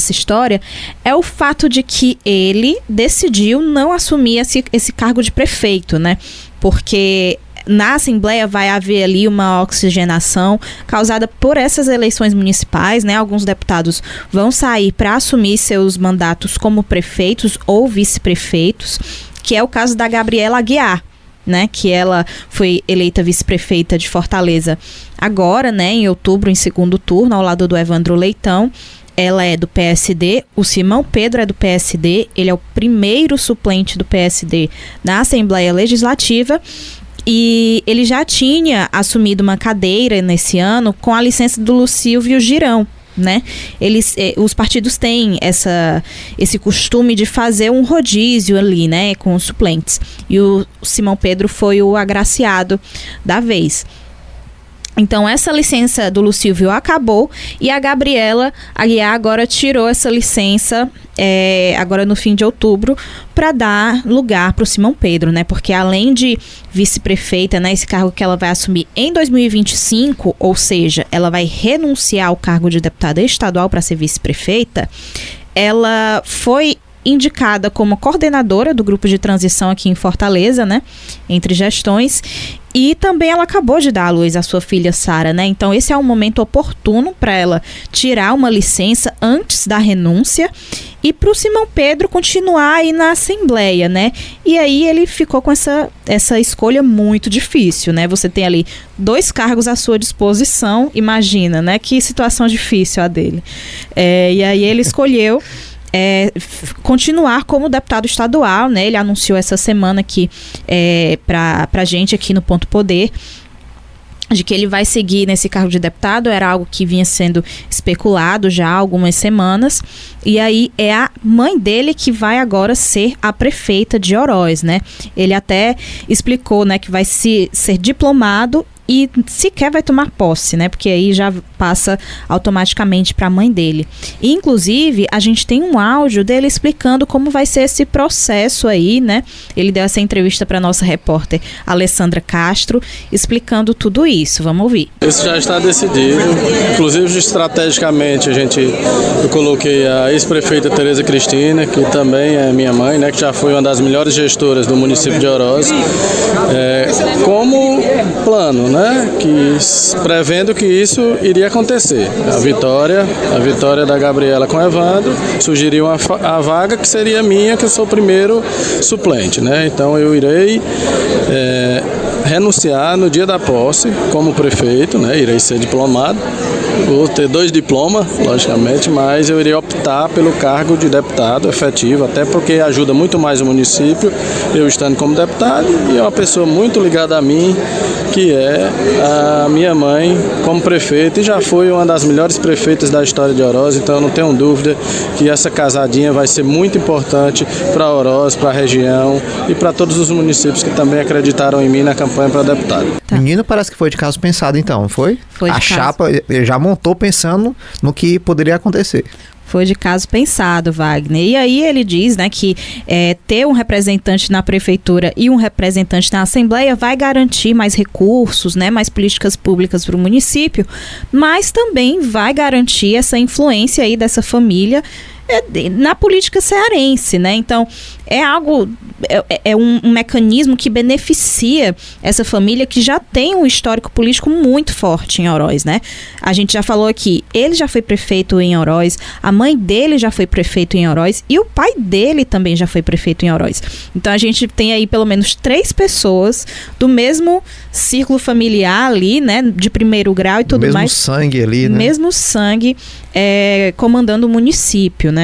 história é o fato de que ele decidiu não assumir esse cargo de prefeito, né? Porque na Assembleia vai haver ali uma oxigenação causada por essas eleições municipais, né? Alguns deputados vão sair para assumir seus mandatos como prefeitos ou vice-prefeitos, que é o caso da Gabriela Aguiar, né, que ela foi eleita vice-prefeita de Fortaleza agora, né, em outubro, em 2º turno, ao lado do Evandro Leitão. Ela é do PSD, o Simão Pedro é do PSD, ele é o primeiro suplente do PSD na Assembleia Legislativa e ele já tinha assumido uma cadeira nesse ano com a licença do Lucílvio Girão, né? Os partidos têm esse costume de fazer um rodízio ali, né, com os suplentes, e o Simão Pedro foi o agraciado da vez. Então essa licença do Lucílvio acabou e a Gabriela Aguiar agora tirou essa licença agora no fim de outubro para dar lugar para o Simão Pedro, né? Porque além de vice-prefeita, né, esse cargo que ela vai assumir em 2025, ou seja, ela vai renunciar ao cargo de deputada estadual para ser vice-prefeita, ela foi indicada como coordenadora do grupo de transição aqui em Fortaleza, né, entre gestões, e também ela acabou de dar à luz a sua filha Sara, né? Então esse é um momento oportuno para ela tirar uma licença antes da renúncia e para o Simão Pedro continuar aí na Assembleia, né? E aí ele ficou com essa escolha muito difícil, né? Você tem ali 2 cargos à sua disposição, imagina, né? Que situação difícil a dele. E aí ele escolheu continuar como deputado estadual, né? Ele anunciou essa semana aqui pra gente aqui no Ponto Poder de que ele vai seguir nesse cargo de deputado, era algo que vinha sendo especulado já há algumas semanas, e aí é a mãe dele que vai agora ser a prefeita de Oroz, né? Ele até explicou, né, que vai ser diplomado e sequer vai tomar posse, né? Porque aí já passa automaticamente para a mãe dele. E, inclusive, a gente tem um áudio dele explicando como vai ser esse processo aí, né? Ele deu essa entrevista para nossa repórter Alessandra Castro, explicando tudo isso. Vamos ouvir. Isso já está decidido. Inclusive, estrategicamente, eu coloquei a ex-prefeita Tereza Cristina, que também é minha mãe, né? Que já foi uma das melhores gestoras do município de Oroz, como plano, né? Prevendo que isso iria acontecer. A vitória da Gabriela com Evandro, sugeriu a vaga que seria minha, que eu sou o primeiro suplente, né? Então eu irei renunciar no dia da posse como prefeito, né? Irei ser diplomado, vou ter 2 diplomas, logicamente, mas eu irei optar pelo cargo de deputado efetivo, até porque ajuda muito mais o município, eu estando como deputado, e é uma pessoa muito ligada a mim, que é a minha mãe como prefeita, e já foi uma das melhores prefeitas da história de Oroz, então eu não tenho dúvida que essa casadinha vai ser muito importante para Oroz, para a região e para todos os municípios que também acreditaram em mim na campanha para deputado. Tá. Menino, parece que foi de caso pensado então, foi? Foi de a caso. Chapa já montou pensando no que poderia acontecer. Foi de caso pensado, Wagner. E aí ele diz, né, que ter um representante na prefeitura e um representante na Assembleia vai garantir mais recursos, né, mais políticas públicas para o município, mas também vai garantir essa influência aí dessa família na política cearense, né? Então, é algo, é um mecanismo que beneficia essa família que já tem um histórico político muito forte em Oroz, né? A gente já falou aqui, ele já foi prefeito em Oroz, a mãe dele já foi prefeito em Oroz e o pai dele também já foi prefeito em Oroz. Então, a gente tem aí pelo menos 3 pessoas do mesmo círculo familiar ali, né? De primeiro grau e tudo mais. Mesmo sangue ali, né? Mesmo sangue, comandando o município, né?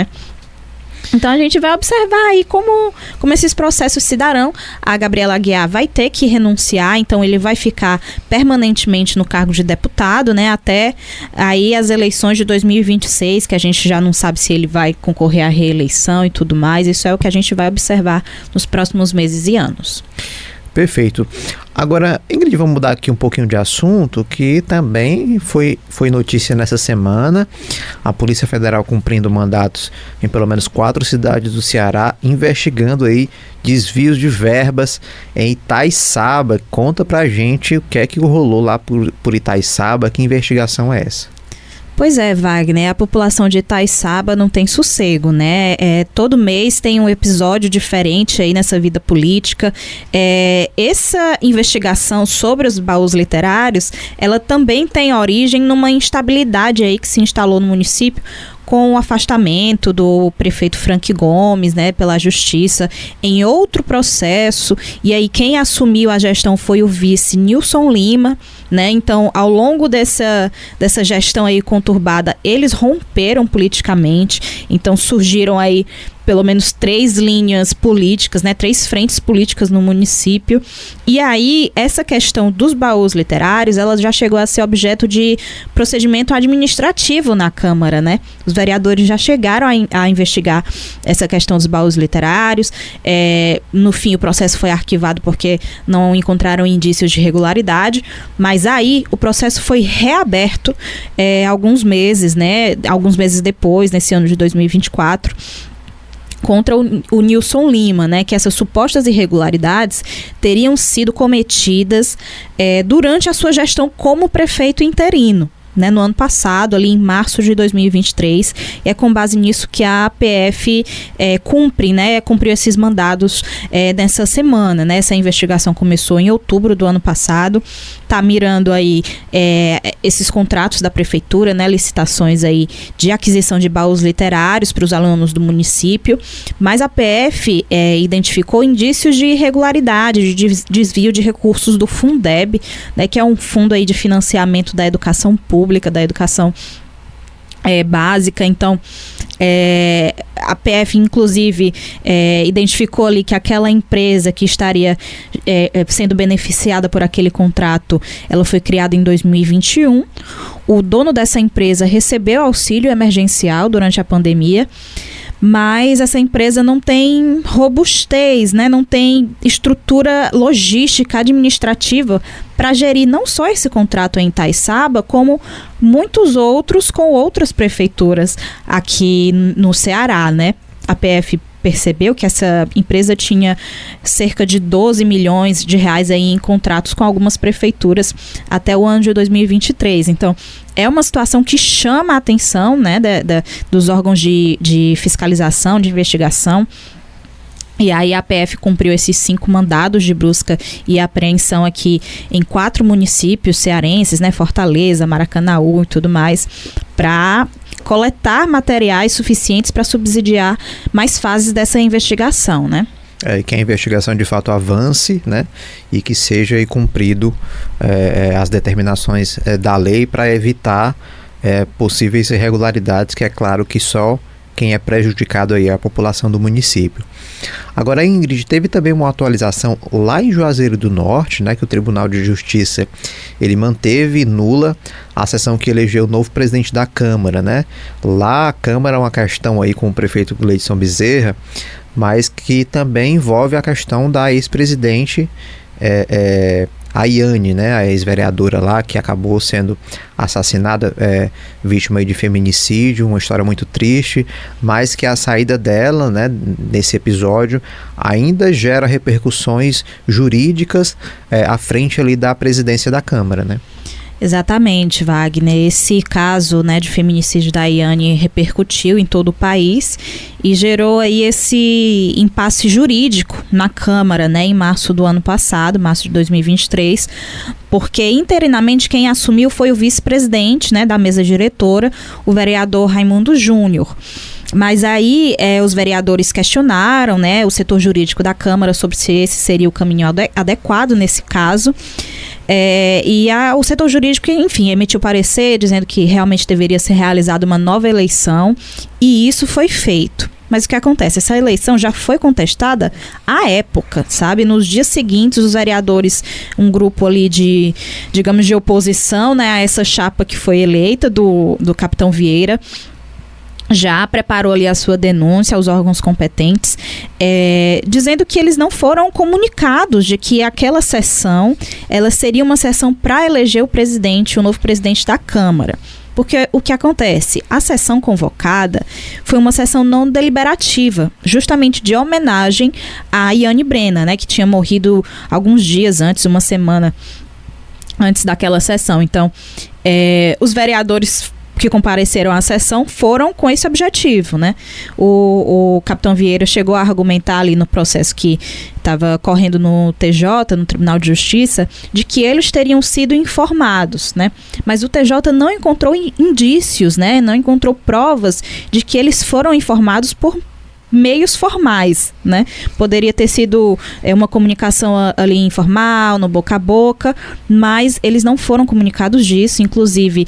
Então a gente vai observar aí como esses processos se darão. A Gabriela Aguiar vai ter que renunciar, então ele vai ficar permanentemente no cargo de deputado, né? Até aí as eleições de 2026, que a gente já não sabe se ele vai concorrer à reeleição e tudo mais. Isso é o que a gente vai observar nos próximos meses e anos. Perfeito. Agora, Ingrid, vamos mudar aqui um pouquinho de assunto, que também foi notícia nessa semana. A Polícia Federal cumprindo mandatos em pelo menos 4 cidades do Ceará, investigando aí desvios de verbas em Itaiçaba. Conta pra gente o que é que rolou lá por Itaiçaba, que investigação é essa? Pois é, Wagner, a população de Itaiçaba não tem sossego, né? Todo mês tem um episódio diferente aí nessa vida política. Essa investigação sobre os baús literários, ela também tem origem numa instabilidade aí que se instalou no município, com o afastamento do prefeito Frank Gomes, né, pela justiça, em outro processo, e aí quem assumiu a gestão foi o vice Nilson Lima, né, então ao longo dessa gestão aí conturbada, eles romperam politicamente, então surgiram aí pelo menos 3 linhas políticas, né, 3 frentes políticas no município. E aí, essa questão dos baús literários, ela já chegou a ser objeto de procedimento administrativo na Câmara, né? Os vereadores já chegaram a investigar essa questão dos baús literários. No fim, o processo foi arquivado porque não encontraram indícios de irregularidade, mas aí o processo foi reaberto alguns meses, né? Alguns meses depois, nesse ano de 2024, contra o Nilson Lima, né, que essas supostas irregularidades teriam sido cometidas durante a sua gestão como prefeito interino, né, no ano passado, ali em março de 2023, e é com base nisso que a APF cumpriu esses mandados nessa semana, né, essa investigação começou em outubro do ano passado, está mirando aí esses contratos da prefeitura, né, licitações aí de aquisição de baús literários para os alunos do município, mas a APF identificou indícios de irregularidade, de desvio de recursos do Fundeb, né, que é um fundo aí de financiamento da educação pública, da educação básica. Então A PF, inclusive, identificou ali que aquela empresa que estaria sendo beneficiada por aquele contrato, ela foi criada em 2021. O dono dessa empresa recebeu auxílio emergencial durante a pandemia, mas essa empresa não tem robustez, né? Não tem estrutura logística, administrativa para gerir não só esse contrato em Itaiçaba, como muitos outros com outras prefeituras aqui no Ceará, né? A PF percebeu que essa empresa tinha cerca de 12 milhões de reais aí em contratos com algumas prefeituras até o ano de 2023. Então, é uma situação que chama a atenção, né, dos órgãos de fiscalização, de investigação. E aí a PF cumpriu esses 5 mandados de busca e apreensão aqui em 4 municípios cearenses, né, Fortaleza, Maracanaú e tudo mais, para coletar materiais suficientes para subsidiar mais fases dessa investigação, né? Que a investigação de fato avance, né, e que seja aí cumprido as determinações da lei para evitar possíveis irregularidades, que é claro que só quem é prejudicado aí é a população do município. Agora, Ingrid, teve também uma atualização lá em Juazeiro do Norte, né, que o Tribunal de Justiça ele manteve nula a sessão que elegeu o novo presidente da Câmara, né? Lá a Câmara é uma questão aí com o prefeito Gleidson Bezerra, mas que também envolve a questão da ex-presidente a Iane, né, a ex-vereadora lá, que acabou sendo assassinada, vítima aí de feminicídio, uma história muito triste, mas que a saída dela, né, nesse episódio, ainda gera repercussões jurídicas à frente ali da presidência da Câmara, né? Exatamente, Wagner. Esse caso, né, de feminicídio da Iane repercutiu em todo o país e gerou aí esse impasse jurídico na Câmara, né, em março do ano passado, março de 2023, porque interinamente quem assumiu foi o vice-presidente, né, da mesa diretora, o vereador Raimundo Júnior. Mas aí os vereadores questionaram, né, o setor jurídico da Câmara sobre se esse seria o caminho adequado nesse caso. O setor jurídico, enfim, emitiu parecer dizendo que realmente deveria ser realizada uma nova eleição, e isso foi feito. Mas o que acontece? Essa eleição já foi contestada à época, sabe? Nos dias seguintes, os vereadores, um grupo ali de oposição, né, a essa chapa que foi eleita do Capitão Vieira, já preparou ali a sua denúncia aos órgãos competentes, dizendo que eles não foram comunicados de que aquela sessão, ela seria uma sessão para eleger o novo presidente da Câmara. Porque o que acontece? A sessão convocada foi uma sessão não deliberativa, justamente de homenagem a Iane Brena, né, que tinha morrido alguns dias antes, uma semana antes daquela sessão. Então, os vereadores que compareceram à sessão foram com esse objetivo, né? O Capitão Vieira chegou a argumentar ali no processo que estava correndo no TJ, no Tribunal de Justiça, de que eles teriam sido informados, né? Mas o TJ não encontrou indícios, né? Não encontrou provas de que eles foram informados por meios formais, né? Poderia ter sido uma comunicação ali informal, no boca a boca, mas eles não foram comunicados disso. Inclusive,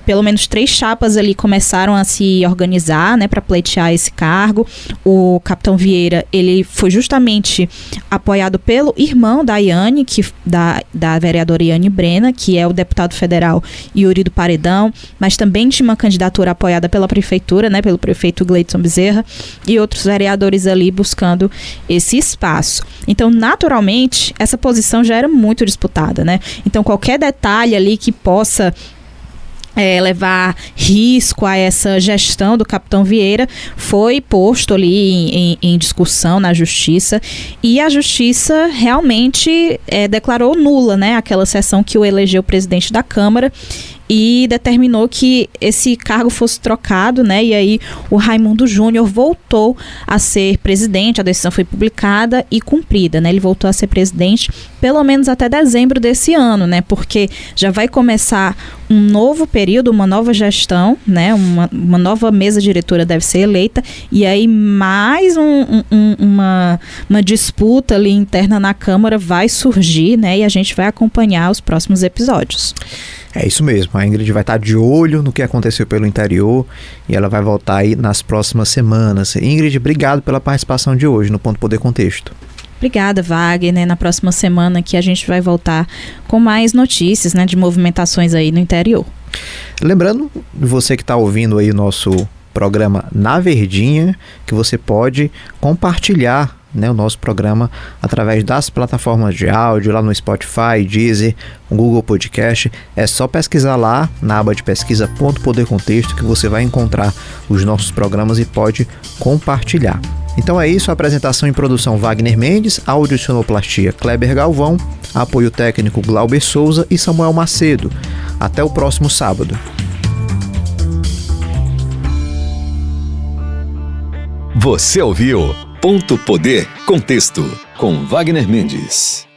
pelo menos 3 chapas ali começaram a se organizar, né, para pleitear esse cargo. O Capitão Vieira, ele foi justamente apoiado pelo irmão da Iane, da vereadora Iane Brena, que é o deputado federal Yuri do Paredão, mas também tinha uma candidatura apoiada pela prefeitura, né, pelo prefeito Gleidson Bezerra, e outros vereadores ali buscando esse espaço. Então, naturalmente, essa posição já era muito disputada, né? Então, qualquer detalhe ali que possa levar risco a essa gestão do Capitão Vieira foi posto ali em discussão na Justiça, e a Justiça realmente declarou nula, né, aquela sessão que o elegeu presidente da Câmara, e determinou que esse cargo fosse trocado, né? E aí o Raimundo Júnior voltou a ser presidente. A decisão foi publicada e cumprida, né? Ele voltou a ser presidente pelo menos até dezembro desse ano, né? Porque já vai começar um novo período, uma nova gestão, né? Uma nova mesa diretora deve ser eleita, e aí mais uma disputa ali interna na Câmara vai surgir, né? E a gente vai acompanhar os próximos episódios. É isso mesmo, a Ingrid vai estar de olho no que aconteceu pelo interior e ela vai voltar aí nas próximas semanas. Ingrid, obrigado pela participação de hoje no Ponto Poder Contexto. Obrigada, Wagner. Na próxima semana que a gente vai voltar com mais notícias, né, de movimentações aí no interior. Lembrando, você que está ouvindo aí o nosso programa Na Verdinha, que você pode compartilhar, né, o nosso programa através das plataformas de áudio, lá no Spotify, Deezer, Google Podcast. É só pesquisar lá na aba de pesquisa Ponto Poder Contexto que você vai encontrar os nossos programas e pode compartilhar. Então é isso, a apresentação e produção Wagner Mendes, áudio e sonoplastia Kleber Galvão, apoio técnico Glauber Souza e Samuel Macedo. Até o próximo sábado. Você ouviu Ponto Poder Contexto com Wagner Mendes.